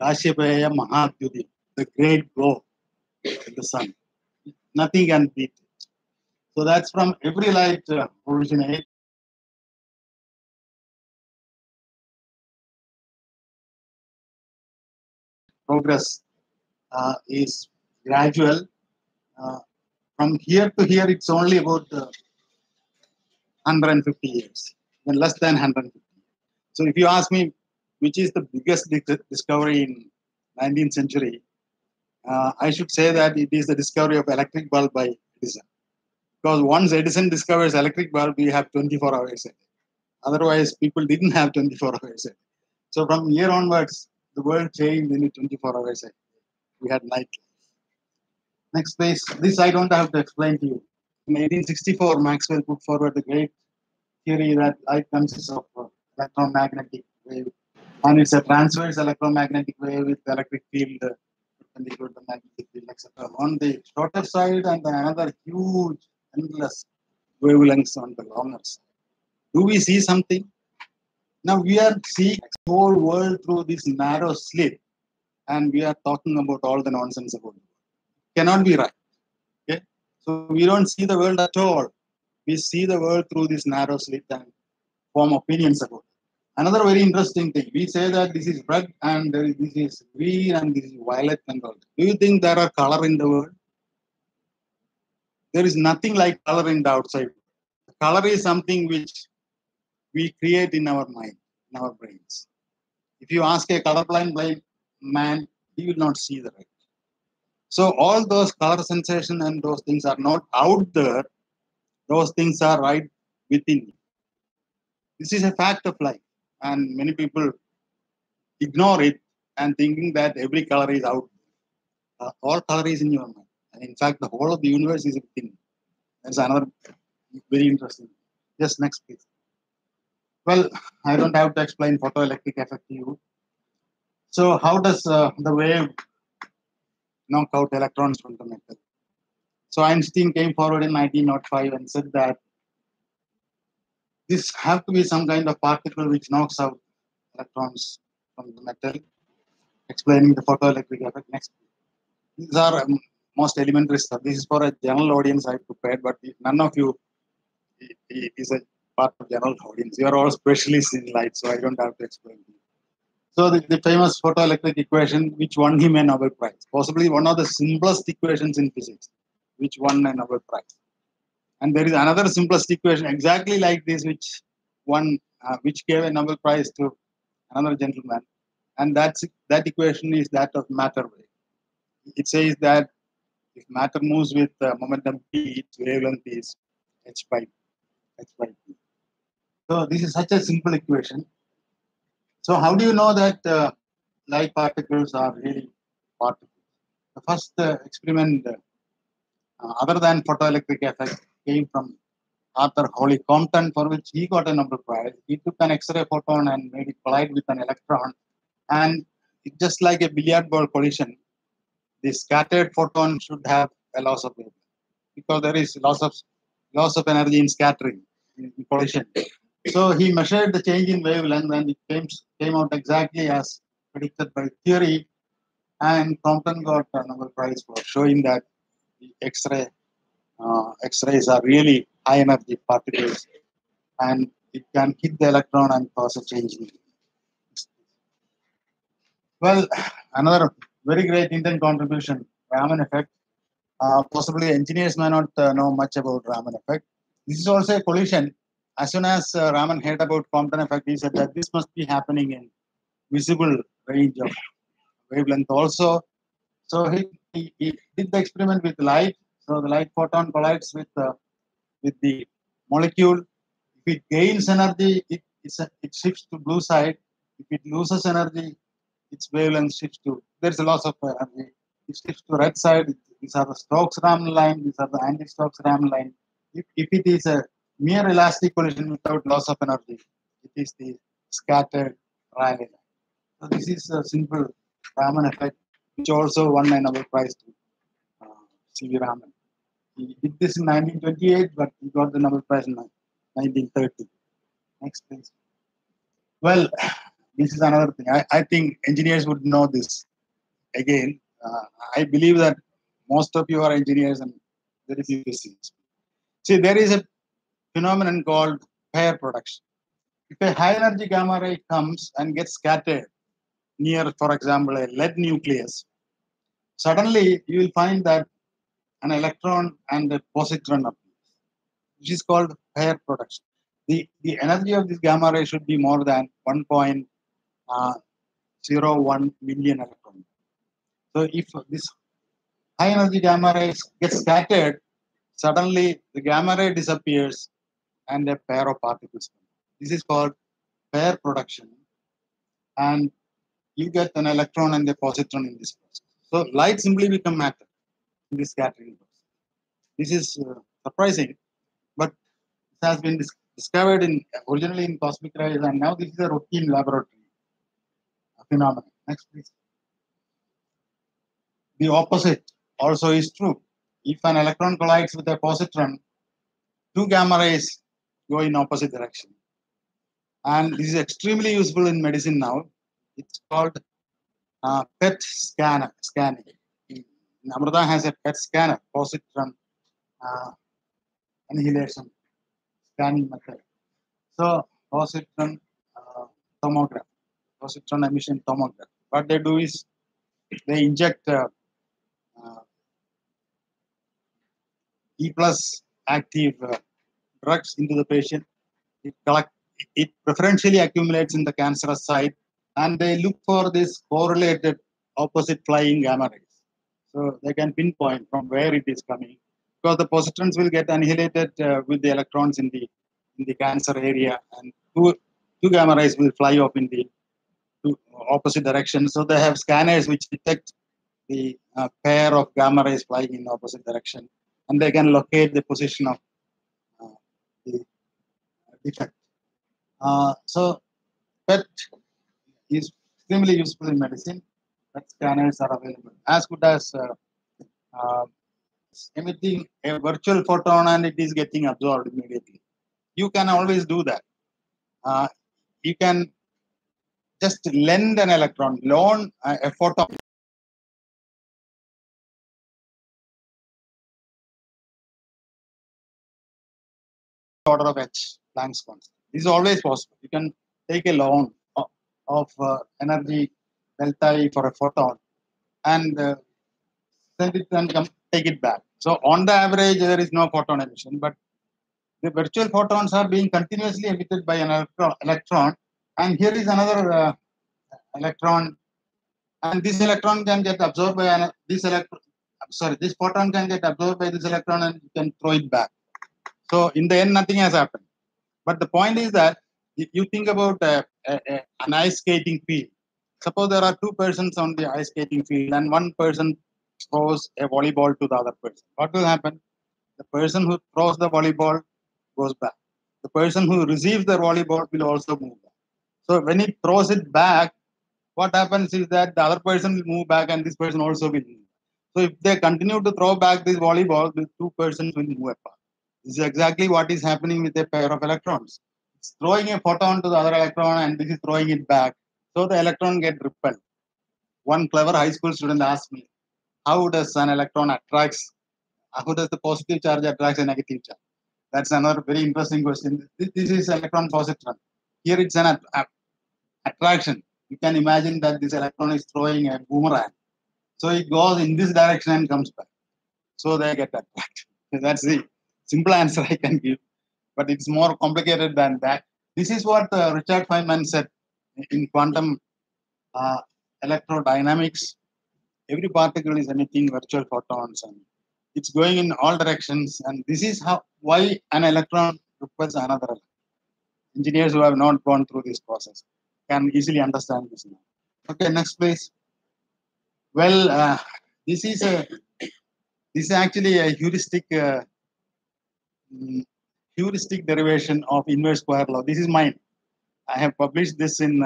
Kashyapeya Mahadyuti, the great glow. in the sun. Nothing can beat it. So that's from every light originate. Progress is gradual. From here to here, it's only about 150 years, even less than 150. So if you ask me, which is the biggest discovery in 19th century, I should say that it is the discovery of electric bulb by Edison. Because once Edison discovers electric bulb, we have 24 hours a day. Otherwise, people didn't have 24 hours a day. So from here onwards, the world changed in 24 hours a day. We had night. Next please. This I don't have to explain to you. In 1864, Maxwell put forward the great theory that light consists of electromagnetic wave, and it's a transverse electromagnetic wave with electric field perpendicular to magnetic field, etc. On the shorter side, and another huge, endless wavelengths on the longer side. Do we see something? Now we are seeing the whole world through this narrow slit, and we are talking about all the nonsense about it. Cannot be right. Okay, so we don't see the world at all. We see the world through this narrow slit and form opinions about it. Another very interesting thing, we say that this is red and this is green and this is violet and all. Do you think there are color in the world? There is nothing like color in the outside. Color is something which we create in our mind, in our brains. If you ask a colorblind man, he will not see the red. So all those color sensation and those things are not out there. Those things are right within you. This is a fact of life, and many people ignore it and thinking that every color is out. All color is in your mind, and in fact, the whole of the universe is within you. That's another very interesting. Yes, next please. Well, I don't have to explain photoelectric effect to you. So how does the wave knock out electrons from the metal? So Einstein came forward in 1905 and said that this have to be some kind of particle which knocks out electrons from the metal, explaining the photoelectric effect. Next. These are most elementary stuff. This is for a general audience I prepared, but none of you is a part of general audience. You are all specialists in light, so I don't have to explain to you. So the famous photoelectric equation, which won him a Nobel Prize, possibly one of the simplest equations in physics, which won a Nobel Prize. And there is another simplest equation exactly like this, which gave a Nobel Prize to another gentleman, and that equation is that of matter wave. It says that if matter moves with momentum p, its wavelength is h by p. So this is such a simple equation. So how do you know that light particles are really particles? The first experiment, other than photoelectric effect, came from Arthur Holly Compton, for which he got a Nobel Prize. He took an X-ray photon and made it collide with an electron, and it's just like a billiard ball collision. The scattered photon should have a loss of wavelength because there is loss of energy in scattering, in collision. So he measured the change in wavelength, and it came out exactly as predicted by theory. And Compton got a Nobel Prize for showing that the X-rays are really high energy particles, and it can hit the electron and cause a change in. Well, another very great Indian contribution, Raman effect. Possibly engineers may not know much about Raman effect. This is also a collision. As soon as Raman heard about Compton effect, he said that this must be happening in visible range of wavelength also. So he did the experiment with light. So the light photon collides with the molecule. If it gains energy, it shifts to blue side. If it loses energy, its wavelength shifts to, there's a loss of energy. It shifts to red side. These are the Stokes-Raman line. These are the anti-Stokes-Raman line. If it is a mere elastic collision without loss of energy, it is the scattered Rayleigh line. So this is a simple Raman effect, which also won a Nobel Prize to C.V. Raman. He did this in 1928, but he got the Nobel Prize in 1930. Next, please. Well, this is another thing. I think engineers would know this. Again, I believe that most of you are engineers and very few physicists. See, there is a phenomenon called pair production. If a high energy gamma ray comes and gets scattered near, for example, a lead nucleus, suddenly you will find that an electron and a positron appears, which is called pair production. The energy of this gamma ray should be more than 1.01 million electrons. So if this high energy gamma rays get scattered, suddenly the gamma ray disappears and a pair of particles. This is called pair production, and you get an electron and a positron in this process. So light simply becomes matter in this scattering process. This is surprising, but it has been discovered originally in cosmic rays, and now this is a routine laboratory phenomenon. Next, please. The opposite also is true. If an electron collides with a positron, two gamma rays go in opposite direction. And this is extremely useful in medicine now. It's called PET scanning. Amrita has a PET scanner, positron annihilation scanning method. So positron tomograph, positron emission tomograph. What they do is they inject E plus active drugs into the patient. It preferentially accumulates in the cancerous site, and they look for this correlated opposite flying gamma rays. So they can pinpoint from where it is coming, because the positrons will get annihilated with the electrons in the cancer area, and two gamma rays will fly off in the opposite direction. So they have scanners which detect the pair of gamma rays flying in opposite direction, and they can locate the position of the defect. So PET is extremely useful in medicine. PET scanners are available, as good as emitting a virtual photon and it is getting absorbed immediately. You can always do that. You can just lend an electron, loan a photon. Order of H, Planck's constant. This is always possible. You can take a loan of energy delta E for a photon and send it and take it back. So on the average, there is no photon emission, but the virtual photons are being continuously emitted by an electron. And here is another electron, and this electron can get absorbed by this photon can get absorbed by this electron, and you can throw it back. So in the end, nothing has happened. But the point is that if you think about an ice skating field, suppose there are two persons on the ice skating field, and one person throws a volleyball to the other person. What will happen? The person who throws the volleyball goes back. The person who receives the volleyball will also move back. So when he throws it back, what happens is that the other person will move back and this person also will move. So if they continue to throw back this volleyball, the two persons will move apart. This is exactly what is happening with a pair of electrons. It's throwing a photon to the other electron and this is throwing it back. So the electron gets repelled. One clever high school student asked me, how does an electron attracts, how does the positive charge attracts a negative charge? That's another very interesting question. This is electron positron. Here it's an attraction. You can imagine that this electron is throwing a boomerang. So it goes in this direction and comes back. So they get attracted. That's the simple answer I can give. But it's more complicated than that. This is what Richard Feynman said in quantum electrodynamics. Every particle is emitting virtual photons and it's going in all directions. And this is why an electron repels another electron. Engineers who have not gone through this process can easily understand this now. Okay, next please. Well, this is actually a heuristic derivation of inverse square law. This is mine. I have published this in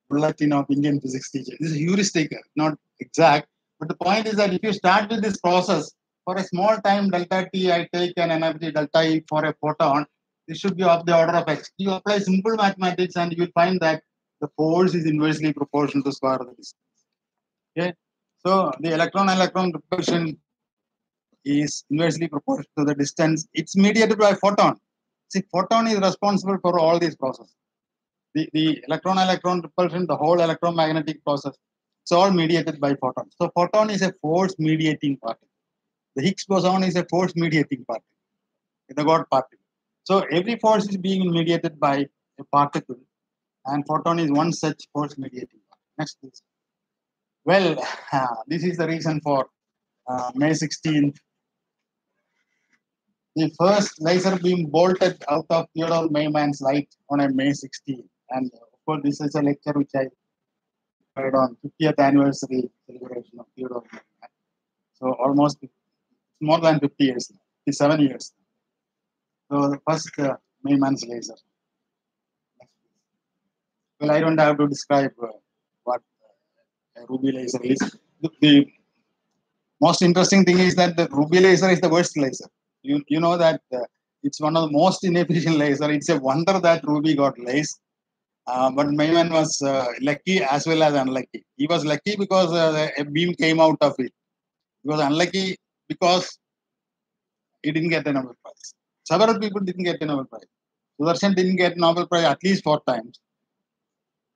Bulletin of Indian Physics Teacher. This is heuristic, not exact. But the point is that if you start with this process, for a small time delta t, I take an energy delta E for a photon. This should be of the order of x. You apply simple mathematics and you will find that the force is inversely proportional to square of the distance. Okay. So the electron-electron repulsion is inversely proportional to the distance. It's mediated by photon. See, photon is responsible for all these processes. The electron-electron repulsion, the whole electromagnetic process, it's all mediated by photon. So photon is a force mediating particle. The Higgs boson is a force mediating particle, the God particle. So every force is being mediated by a particle, and photon is one such force mediating particle. Next, please. Well, this is the reason for May 16th. The first laser beam bolted out of Theodore Mayman's light on a May 16th. And of course, this is a lecture which I heard on 50th anniversary celebration of Theodore Mayman. So almost more than 50 years now, 57 years. So the first Mayman's laser. Well, I don't have to describe what a ruby laser is. The most interesting thing is that the ruby laser is the worst laser. You know that it's one of the most inefficient laser. It's a wonder that ruby got laced. But Mayman was lucky as well as unlucky. He was lucky because a beam came out of it. He was unlucky because he didn't get a Nobel Prize. Several people didn't get a Nobel Prize. Sudarshan didn't get Nobel Prize at least 4 times.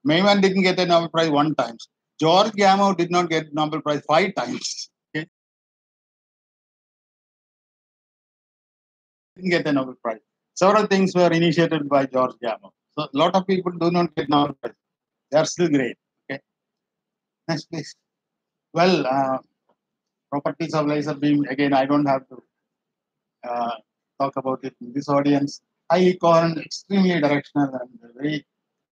Mayman didn't get a Nobel Prize 1 time. George Gamow did not get Nobel Prize 5 times. Okay? Didn't get a Nobel Prize. Several things were initiated by George Gamow. So a lot of people do not get Nobel Prize. They are still great. Okay. Next, please. Well, properties of laser beam. Again, I don't have to talk about it in this audience. High current, extremely directional, and very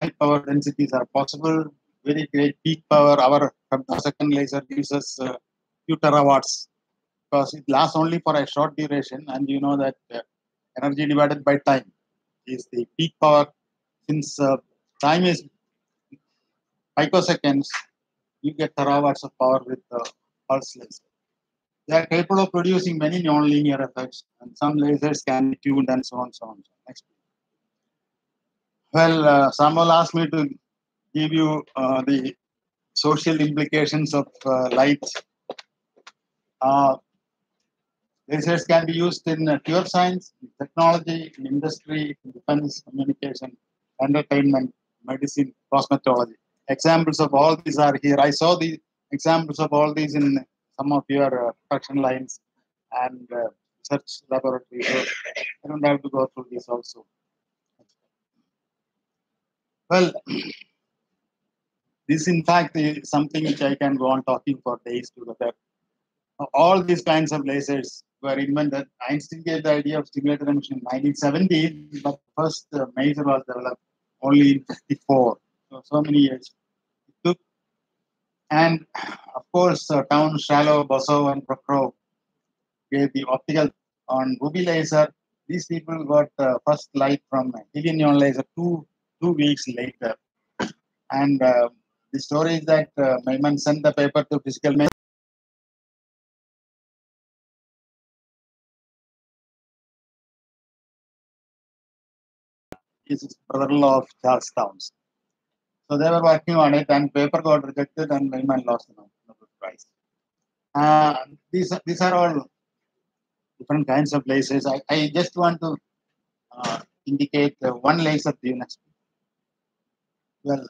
high power densities are possible. Very great peak power. Our femtosecond laser gives us few terawatts because it lasts only for a short duration, and you know that energy divided by time is the peak power. Since time is picoseconds, you get terawatts of power with the pulse laser. They are capable of producing many non-linear effects, and some lasers can be tuned and so on, so on. Next. Well, Samuel asked me to give you the social implications of light. Lasers can be used in pure science, technology, in industry, in defense, communication, entertainment, medicine, cosmetology. Examples of all these are here. I saw the examples of all these in some of your production lines and research laboratories. So I don't have to go through this also. Well, this in fact is something which I can go on talking for days together. All these kinds of lasers were invented. Einstein gave the idea of stimulated emission in 1970, but the first laser was developed only in 1954. So many years it took. And of course, Town, Shallow, Bosow, and Prokhorov gave the optical on ruby laser. These people got first light from helium neon laser two weeks later. And the story is that Mayman sent the paper to physical medicine. Is brother-in-law of Charles Towns. So they were working on it, and paper got rejected, and Mayman lost the Nobel Prize. These are all different kinds of lasers. I just want to indicate one laser to you next. Well,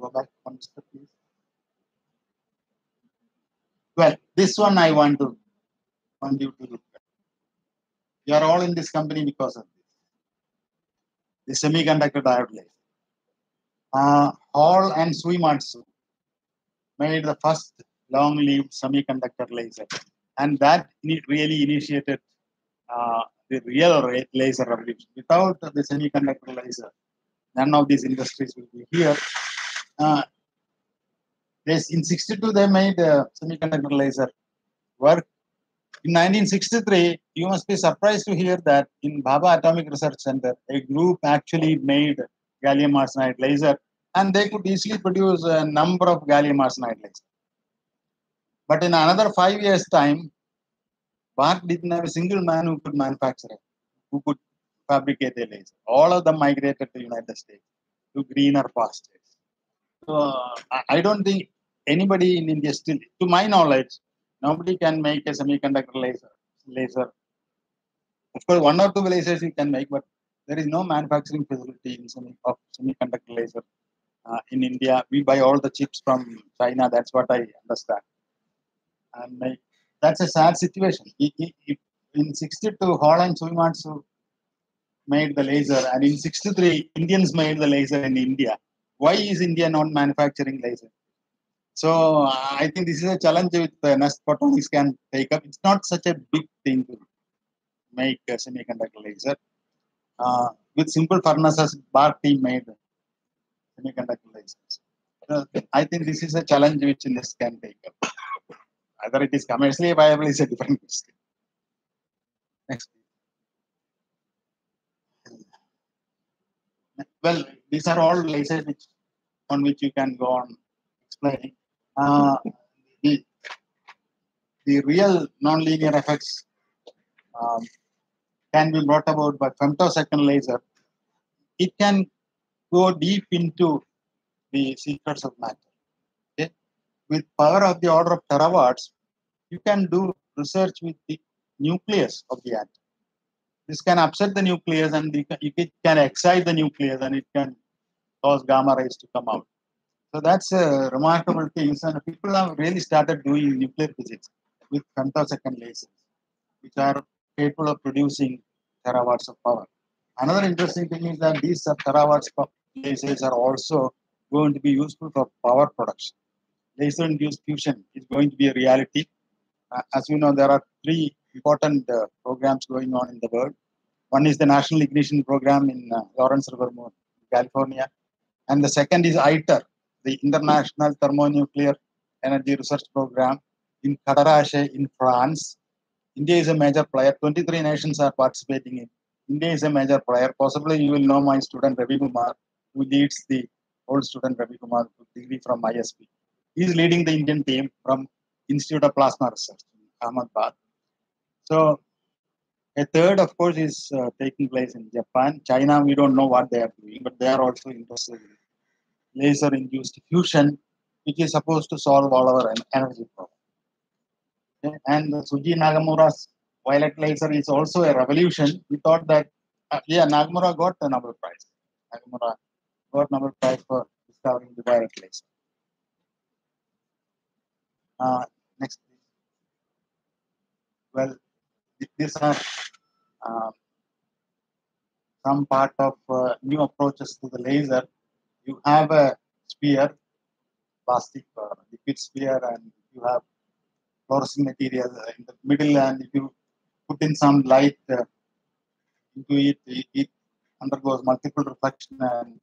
go back one step, please. Well, this one I want you to look at. You are all in this company because of this. The semiconductor diode laser. Hall and Suimatsu made the first long-lived semiconductor laser, and that really initiated the real laser revolution. Without the semiconductor laser, none of these industries will be here. In 1962, they made semiconductor laser work. In 1963, you must be surprised to hear that in Bhabha Atomic Research Center, a group actually made gallium arsenide laser, and they could easily produce a number of gallium arsenide lasers. But in another 5 years' time, Bharat didn't have a single man who could manufacture it, who could fabricate a laser. All of them migrated to the United States. to greener pastures. So I don't think anybody in India still, to my knowledge, nobody can make a semiconductor laser. Of course, one or two lasers you can make, but there is no manufacturing facility of semiconductor laser in India. We buy all the chips from China. That's what I understand. And that's a sad situation. In 62, Holland Suimatsu made the laser, and in 63, Indians made the laser in India. Why is India not manufacturing laser? So I think this is a challenge with Nest Photonics can take up. It's not such a big thing to make a semiconductor laser. With simple furnaces, Bharti team made semiconductor lasers. I think this is a challenge which Nest can take up. Whether it is commercially viable is a different question. Next. Well, these are all lasers on which you can go on explaining. The real nonlinear effects can be brought about by femtosecond laser. It can go deep into the secrets of matter. Okay? With power of the order of terawatts, you can do research with the nucleus of the atom. This can upset the nucleus, and it can excite the nucleus, and it can cause gamma rays to come out. So that's a remarkable thing. And people have really started doing nuclear physics with femtosecond lasers, which are capable of producing terawatts of power. Another interesting thing is that these terawatts of lasers are also going to be useful for power production. Laser-induced fusion is going to be a reality. As you know, there are three important programs going on in the world. One is the National Ignition Program in Lawrence Livermore, California. And the second is ITER, the International Thermonuclear Energy Research Program in Cadarache in France. India is a major player. 23 nations are participating in. India is a major player. Possibly you will know my student Ravi Kumar, who leads the old student Ravi Kumar, degree from ISP. He is leading the Indian team from Institute of Plasma Research in Ahmedabad. So a third, of course, is taking place in Japan. China, we don't know what they are doing, but they are also interested in laser-induced fusion, which is supposed to solve all our energy problems. Okay? And Suji Nagamura's violet laser is also a revolution. We thought that, Nagamura got the Nobel Prize. Nagamura got Nobel Prize for discovering the violet laser. Next, please. Well, these are some part of new approaches to the laser. You have a sphere, plastic liquid sphere, and you have fluorescent material in the middle, and if you put in some light into it, it undergoes multiple reflection and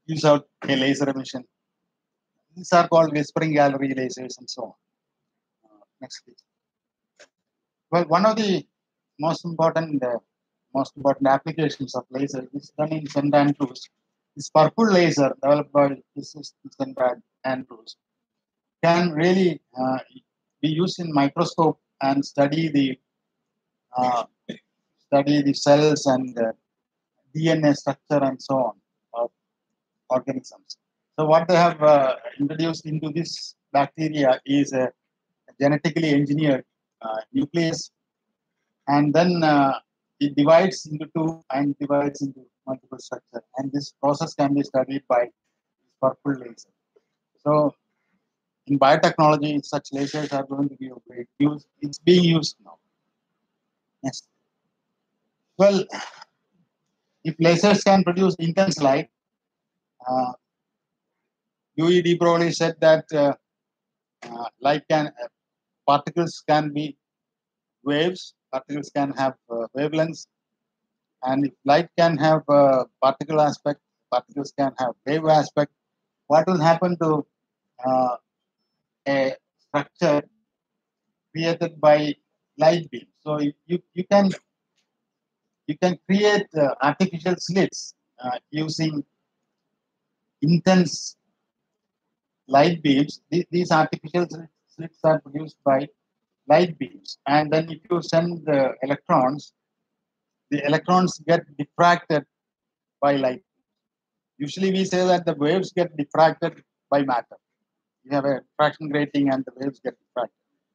gives out a laser emission. These are called whispering gallery lasers and so on. Next, please. Well, one of the most important applications of laser is done in St. Andrews. This purple laser developed by physicist St. Andrews can really be used in microscope and study the cells and DNA structure and so on of organisms. So what they have introduced into this bacteria is a genetically engineered nucleus, and then it divides into two and divides into multiple structures. And this process can be studied by purple laser. So in biotechnology, such lasers are going to be of great use. It's being used now. Yes. Well, if lasers can produce intense light, Louis de Broglie said that particles can be waves, particles can have wavelengths, and if light can have particle aspect, particles can have wave aspect. What will happen to a structure created by light beam? So you can create artificial slits using intense light beams. These artificial slits are produced by light beams, and then if you send the electrons get diffracted by light. Usually we say that the waves get diffracted by matter. We have a diffraction grating and the waves get diffracted.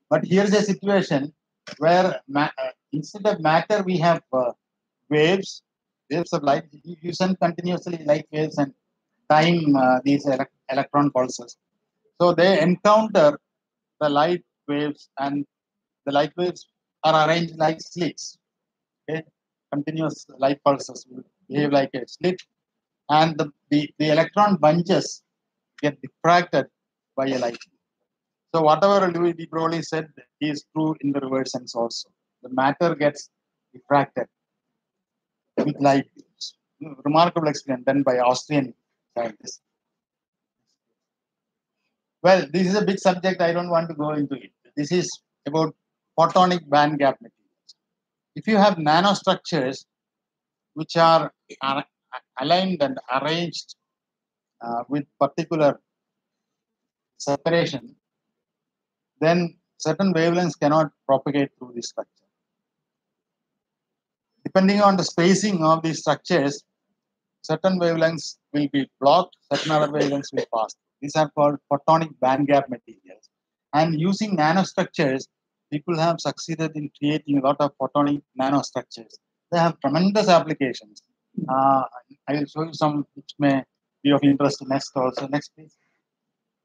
But here's a situation where instead of matter, we have waves of light. You send continuously light waves and time these electron pulses. So they encounter the light waves, and the light waves are arranged like slits. Okay? Continuous light pulses will behave like a slit, and the electron bunches get diffracted by a light. So whatever Louis de Broglie said is true in the reverse sense also. The matter gets diffracted with light waves. Remarkable experiment done by Austrian scientists. Well, this is a big subject. I don't want to go into it. This is about photonic band gap materials. If you have nanostructures which are aligned and arranged with particular separation, then certain wavelengths cannot propagate through this structure. Depending on the spacing of these structures, certain wavelengths will be blocked, certain other wavelengths will pass. These are called photonic band gap materials. And using nanostructures, people have succeeded in creating a lot of photonic nanostructures. They have tremendous applications. I will show you some which may be of interest next also. Next, please.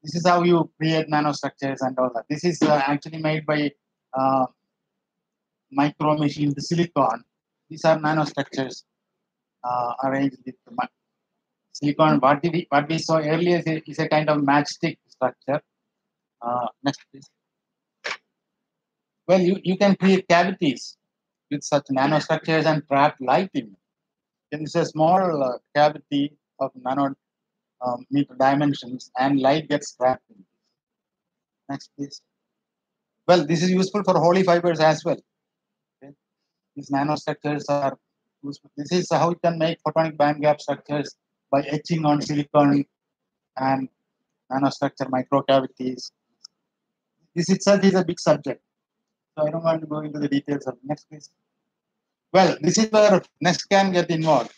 This is how you create nanostructures and all that. This is actually made by micro machined silicon. These are nanostructures arranged with silicon. What we saw earlier is a kind of matchstick structure. Next, please. Well, you can create cavities with such nanostructures and trap light in it. It's a small cavity of nanometer dimensions, and light gets trapped in it. Next, please. Well, this is useful for Holy fibers as well. Okay. These nanostructures are useful. This is how you can make photonic band gap structures by etching on silicon and nanostructure microcavities. This itself is a big subject, so I don't want to go into the details of it. Next, please. Well, this is where NEXT can get involved.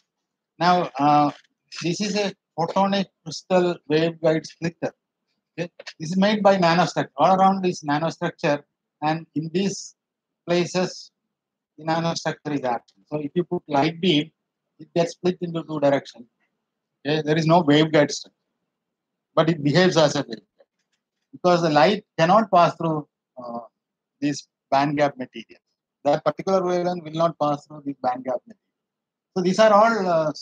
Now, this is a photonic crystal waveguide splitter. Okay. This is made by nanostructure. All around this nanostructure, and in these places, the nanostructure is acting. So if you put light beam, it gets split into two directions. Okay. There is no waveguide structure, but it behaves as a waveguide because the light cannot pass through this band gap material. That particular wavelength will not pass through this band gap material. So these are all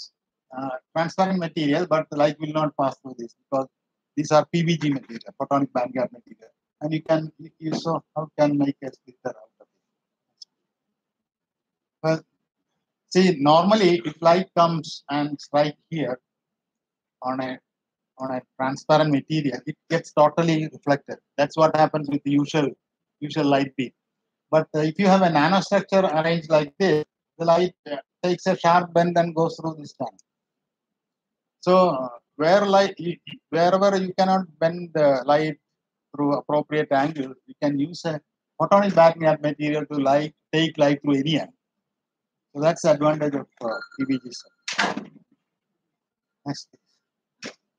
transparent material, but the light will not pass through this because these are PBG material, photonic band gap material, and you saw how can make a splitter out of it. Well, see, normally if light comes and strike here on a transparent material, it gets totally reflected. That's what happens with the usual light beam. But if you have a nanostructure arranged like this, the light takes a sharp bend and goes through this channel. So wherever you cannot bend the light through appropriate angle, you can use a photonic band gap material to take light through any angle. So that's the advantage of PBG stuff. Next.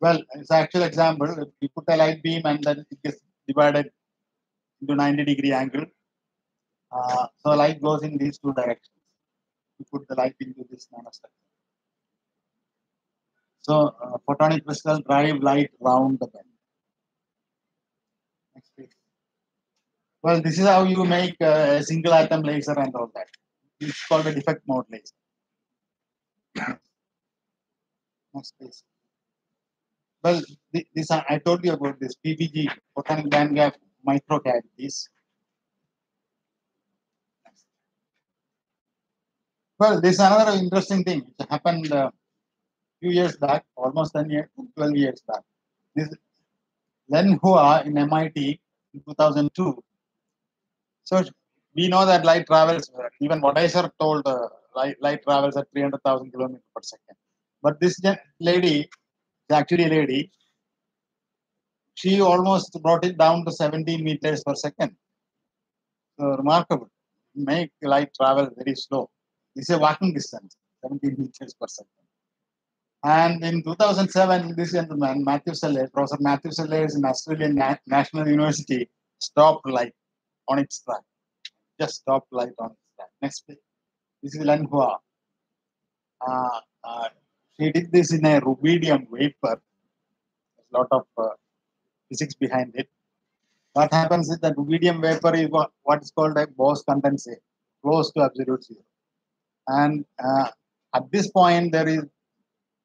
Well, it's an actual example. If you put a light beam and then it gets divided into 90-degree angle, so light goes in these two directions. You put the light into this nanostructure. So photonic crystal drive light round the bend. Next page. Well, this is how you make a single atom laser and all that. It's called a defect mode laser. Next page. Well, this I told you about this PBG, photonic band gap microcavities. Well, this is another interesting thing which happened few years back, almost 12 years back. This Len Hua in MIT in 2002. So we know that light travels, even Wadaiser told light travels at 300,000 kilometers per second. But this lady, actually a lady, she almost brought it down to 17 meters per second. So remarkable. Make light travel very slow. This is a walking distance, 17 meters per second. And in 2007, this gentleman, Matthew Sellers, Professor Matthew Sellers in Australian National University, stopped light on its track. Just stopped light on its track. Next page. This is Len Hua. She did this in a rubidium vapor. There's a lot of physics behind it. What happens is that rubidium vapor is what is called a Bose condensate, close to absolute zero. And at this point, there is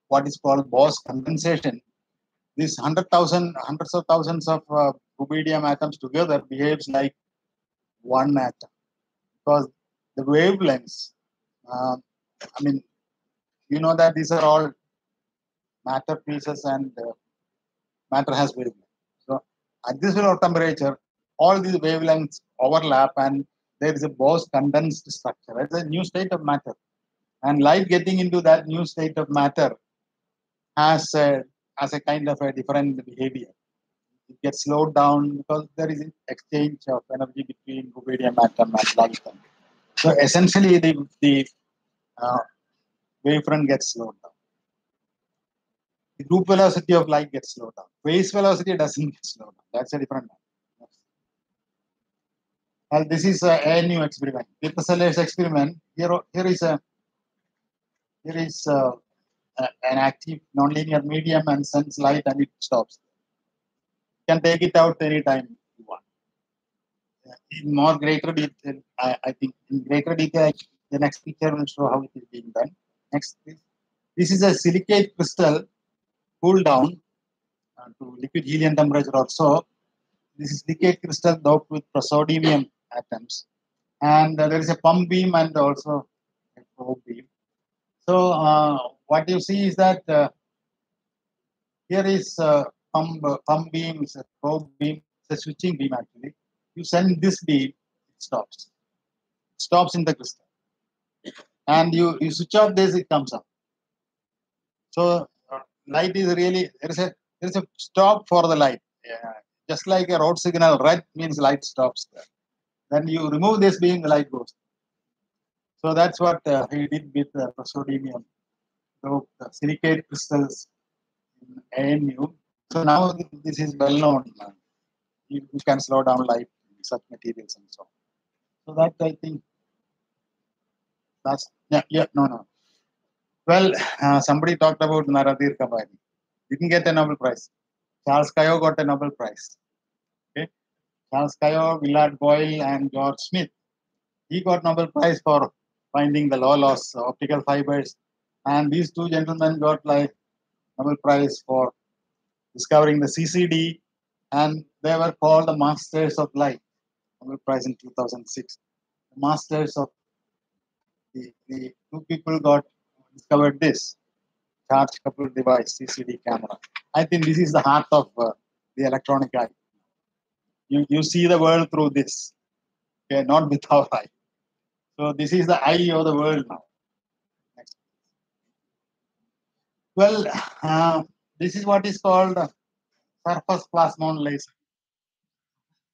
what is called Bose condensation. These hundreds of thousands of rubidium atoms together behaves like one atom, because the wavelengths, I mean, you know that these are all matter pieces and matter has wavelengths. So at this low temperature, all these wavelengths overlap and there is a Bose condensed structure. It's a new state of matter. And light getting into that new state of matter has a kind of a different behavior. It gets slowed down because there is an exchange of energy between rubidium atom and light. So essentially, the wavefront gets slowed down. The group velocity of light gets slowed down. Phase velocity doesn't get slowed down. That's a different one. Well, this is a new experiment. With the Sellers experiment, here is an active nonlinear medium and sends light and it stops. You can take it out anytime you want. In more greater detail, I think in greater detail, the next picture will show how it is being done. Next, please. This is a silicate crystal cooled down to liquid helium temperature or so. This is silicate crystal doped with praseodymium atoms. And there is a pump beam and also a probe beam. So what you see is that here is pump beam, a probe beam, it's a switching beam actually. You send this beam, it stops. It stops in the crystal. And you switch off this, it comes up. So light is really, there is a stop for the light. Just like a road signal, red means light stops there. Then you remove this beam, the light goes. So that's what he did with praseodymium. So silicate crystals in ANU. So now this is well known. You can slow down light in such materials and so on. So that I think that's no. Well, somebody talked about Naradhir Kabari. Didn't get a Nobel Prize. Charles Caillot got a Nobel Prize. Okay, Charles Caillot, Willard Boyle, and George Smith. He got Nobel Prize for finding the law-laws optical fibers, and these two gentlemen got like Nobel Prize for discovering the CCD, and they were called the Masters of Light. Nobel Prize in 2006. The Masters of the two people discovered this charge coupled device, CCD camera. I think this is the heart of the electronic eye. You see the world through this, okay, not with our eye. So this is the eye of the world now. Next. Well, this is what is called surface plasmon laser.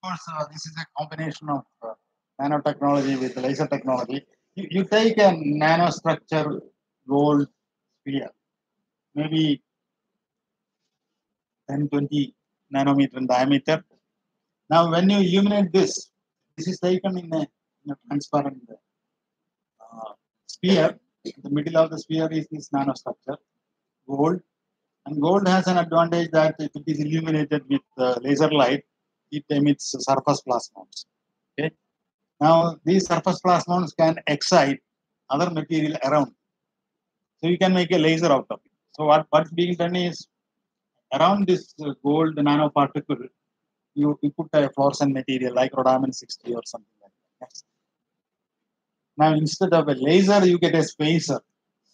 Of course, this is a combination of nanotechnology with laser technology. You take a nanostructure gold sphere, maybe 10-20 nanometer in diameter. Now, when you illuminate this is taken in a transparent sphere. The middle of the sphere is this nanostructure, gold. And gold has an advantage that if it is illuminated with laser light, it emits surface plasmons. Okay. Now, these surface plasmons can excite other material around. So you can make a laser out of it. So what's being done is around this gold nanoparticle, you put a fluorescent material like rhodamin 60 or something like that. Now, instead of a laser, you get a spacer,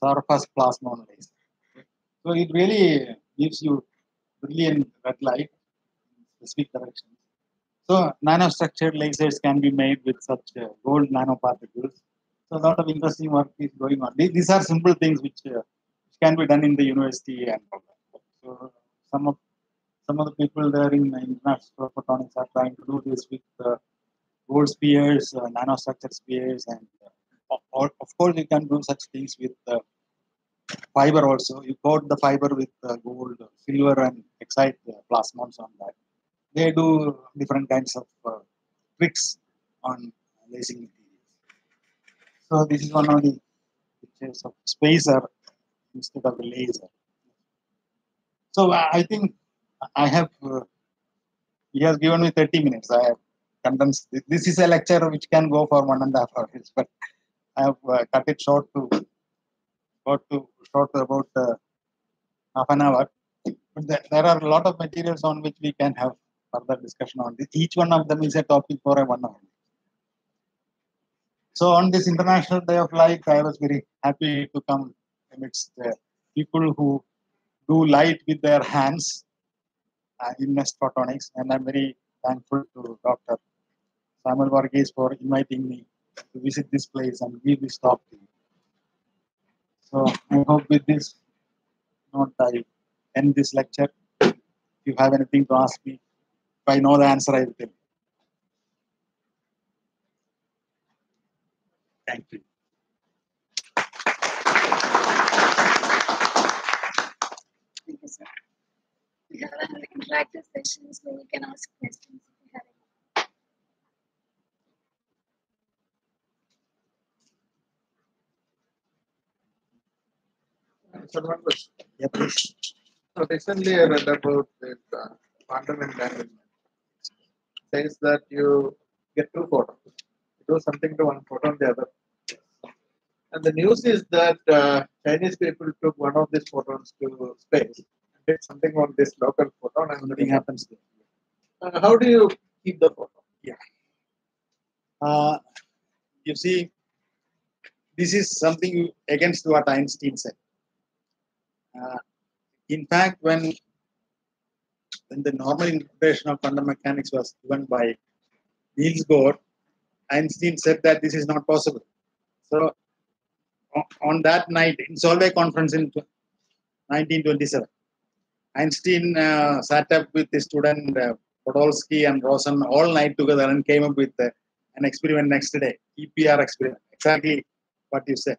surface plasmon laser. So it really gives you brilliant red light in specific directions. So nanostructured lasers can be made with such gold nanoparticles. So a lot of interesting work is going on. These are simple things which can be done in the university and all that. So some of the people there in International Photonics are trying to do this with gold spheres, nanostructured spheres, and of course you can do such things with fiber also. You coat the fiber with gold, silver, and excite plasmons on that. They do different kinds of tricks on lacing materials. So this is one of the pictures of spacer instead of the laser. So I think I have. He has given me 30 minutes. I have condensed. This is a lecture which can go for 1.5 hours, but I have cut it short to about half an hour. But there are a lot of materials on which we can have further discussion on this. Each one of them is a topic for a 1 hour. So on this International Day of Light, I was very happy to come amidst people who do light with their hands in Nest Photonics, and I'm very thankful to Dr. Samuel Varghese for inviting me to visit this place and give this talk to you. So I hope with this note I end this lecture. If you have anything to ask me, if I know the answer, I will tell you. Thank you. Thank you, sir. We have an interactive session, so you can ask questions if you have any. So one question. Yeah, please. So recently I read about this quantum entanglement. Says that you get two photons. You do something to one photon, the other. And the news is that Chinese people took one of these photons to space and did something on this local photon, and Nothing happens there. how do you keep the photon? Yeah. You see, this is something against what Einstein said. In fact, when the normal interpretation of quantum mechanics was given by Niels Bohr, Einstein said that this is not possible. So on that night in Solvay conference in 1927, Einstein sat up with his student Podolsky and Rosen all night together and came up with an experiment next day, EPR experiment, exactly what you said.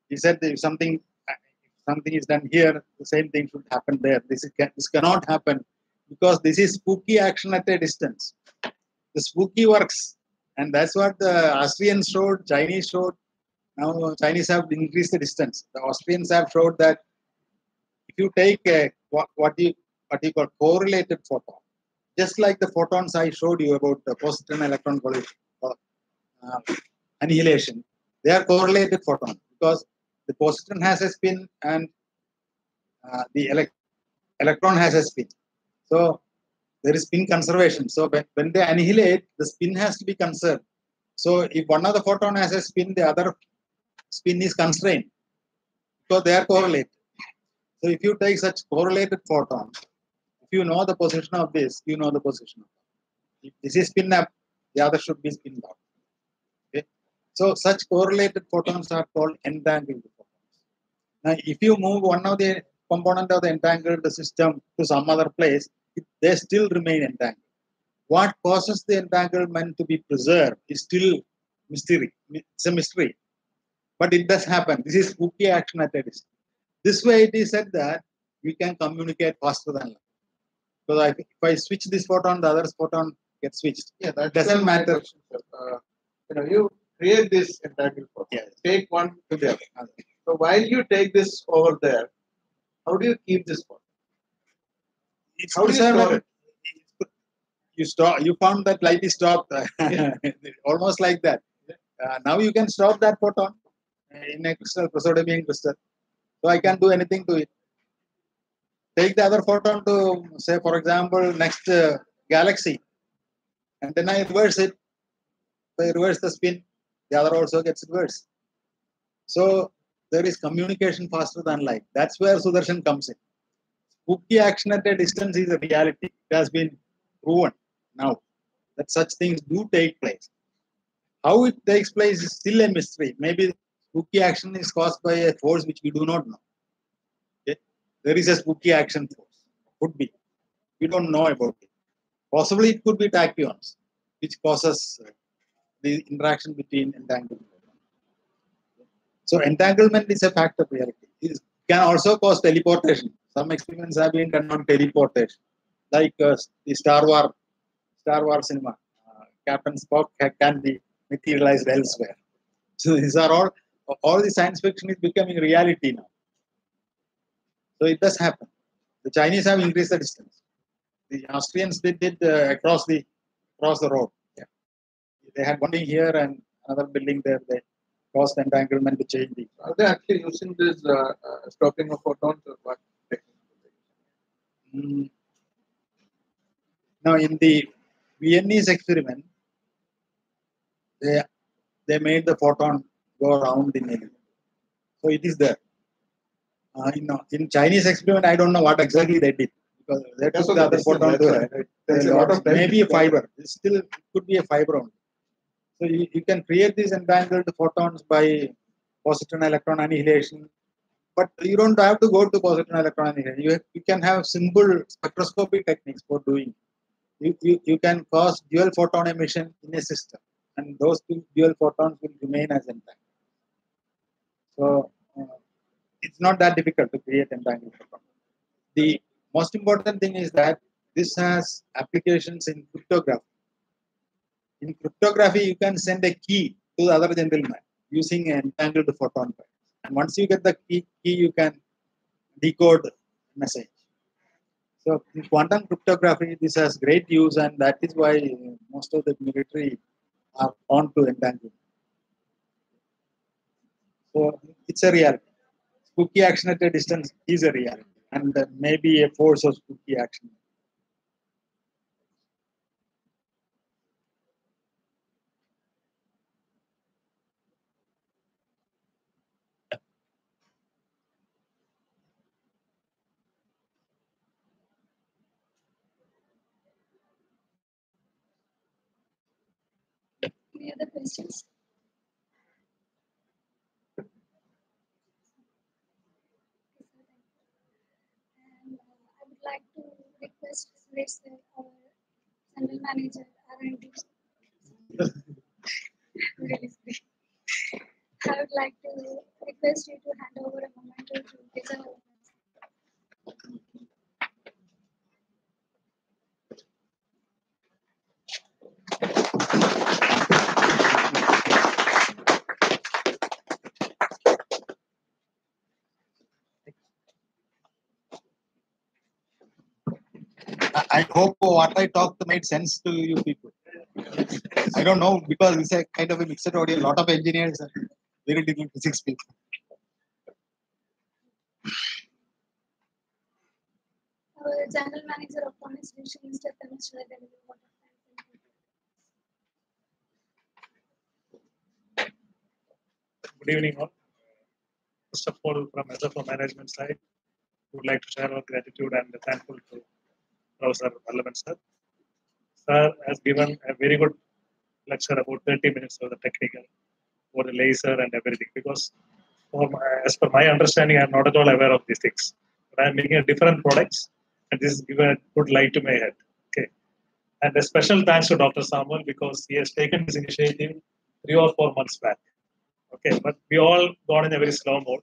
He said if something is done here, the same thing should happen there. This cannot happen because this is spooky action at a distance. The spooky works, and that's what the Austrians showed, Chinese showed. Now Chinese have increased the distance. The Austrians have showed that if you take what you call correlated photon, just like the photons I showed you about the positron electron collision, annihilation, they are correlated photons because the positron has a spin and the electron has a spin. So there is spin conservation. So when they annihilate, the spin has to be conserved. So if one of the photon has a spin, the other spin is constrained. So they are correlated. So if you take such correlated photons, if you know the position of this, you know the position of that. If this is spin up, the other should be spin down. Okay? So such correlated photons are called entangled photons. Now, if you move one of the component of the entangled system to some other place, they still remain entangled. What causes the entanglement to be preserved is still mystery. It's a mystery. But it does happen. This is spooky action at a distance. This way it is said that we can communicate faster than light. Because if I switch this photon, the other photon gets switched. Yeah, that doesn't matter. You create this entangled photon. Yeah. Take one to the other. So while you take this over there, how do you keep this photon? How do you store it? You found that light is stopped. Almost like that. Now you can stop that photon in a crystal, praseodymium crystal. So I can't do anything to it. Take the other photon to, say, for example, next galaxy, and then I reverse it. So I reverse the spin, the other also gets reversed. So there is communication faster than light. That's where Sudarshan comes in. Spooky action at a distance is a reality. It has been proven now that such things do take place. How it takes place is still a mystery. Maybe spooky action is caused by a force which we do not know. Okay? There is a spooky action force. Could be. We don't know about it. Possibly it could be tachyons, which causes the interaction between entanglement. So entanglement is a fact of reality. can also cause teleportation. Some experiments have been done on teleportation, like the Star Wars cinema. Captain Spock can be materialized elsewhere. So these are all the science fiction is becoming reality now. So it does happen. The Chinese have increased the distance. The Austrians did it across the road. Yeah. They had one building here and another building there. They caused entanglement to change the. Are they actually using this stopping of photons or what? Now in the Viennese experiment, they made the photon go around the needle. So it is there. In Chinese experiment, I don't know what exactly they did because they took the other photon to maybe a fiber. It still could be a fiber only. So you can create these entangled photons by positron electron annihilation, but you don't have to go to positron electron annihilation. You can have simple spectroscopy techniques for doing. You can cause dual photon emission in a system, and those two dual photons will remain as entangled. So it's not that difficult to create entangled photon. The most important thing is that this has applications in cryptography. In cryptography, you can send a key to the other gentleman using an entangled photon pair. And once you get the key, you can decode message. So in quantum cryptography, this has great use, and that is why most of the military are on to entanglement. So it's a reality. Spooky action at a distance is a reality, and maybe a force of spooky action. Any other questions? And I would like to request Suresh sir, our general manager, R&D. Really sorry. I would like to request you to hand over a memento to Teja. I hope what I talked made sense to you people. I don't know because it's a kind of a mixed audience. A lot of engineers and very little physics people. Our general manager of Common Solution, Mr. Tanush Reddy. Good evening, all. First of all, from SFO management side, we would like to share our gratitude and thankful to Professor Vallavan sir. Sir has given a very good lecture about 30 minutes of the technical, for the laser and everything. Because as per my understanding, I am not at all aware of these things. But I am making a different products, and this is given a good light to my head. Okay. And a special thanks to Dr. Samuel because he has taken this initiative 3 or 4 months back. Okay, but we all gone in a very slow mode.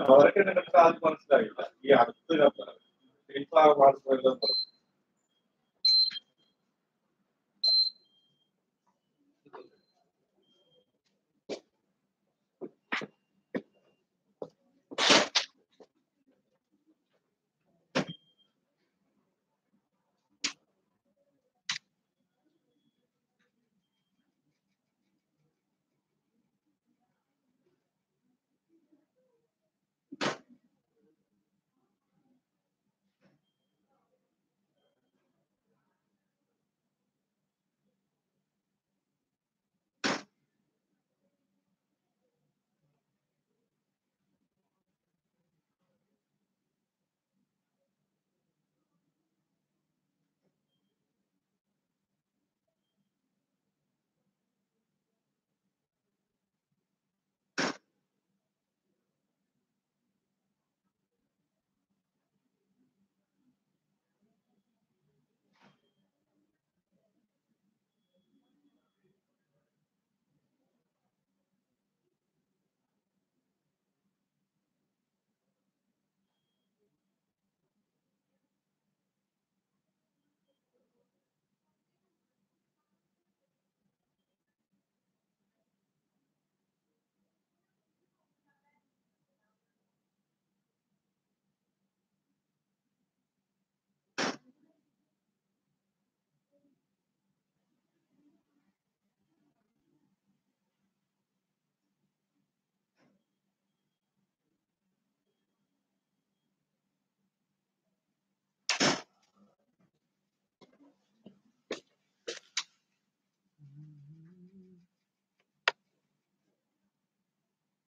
അവരൊക്കെ മനസ്സിലായില്ല ഈ അടുത്ത് ഇപ്പൊ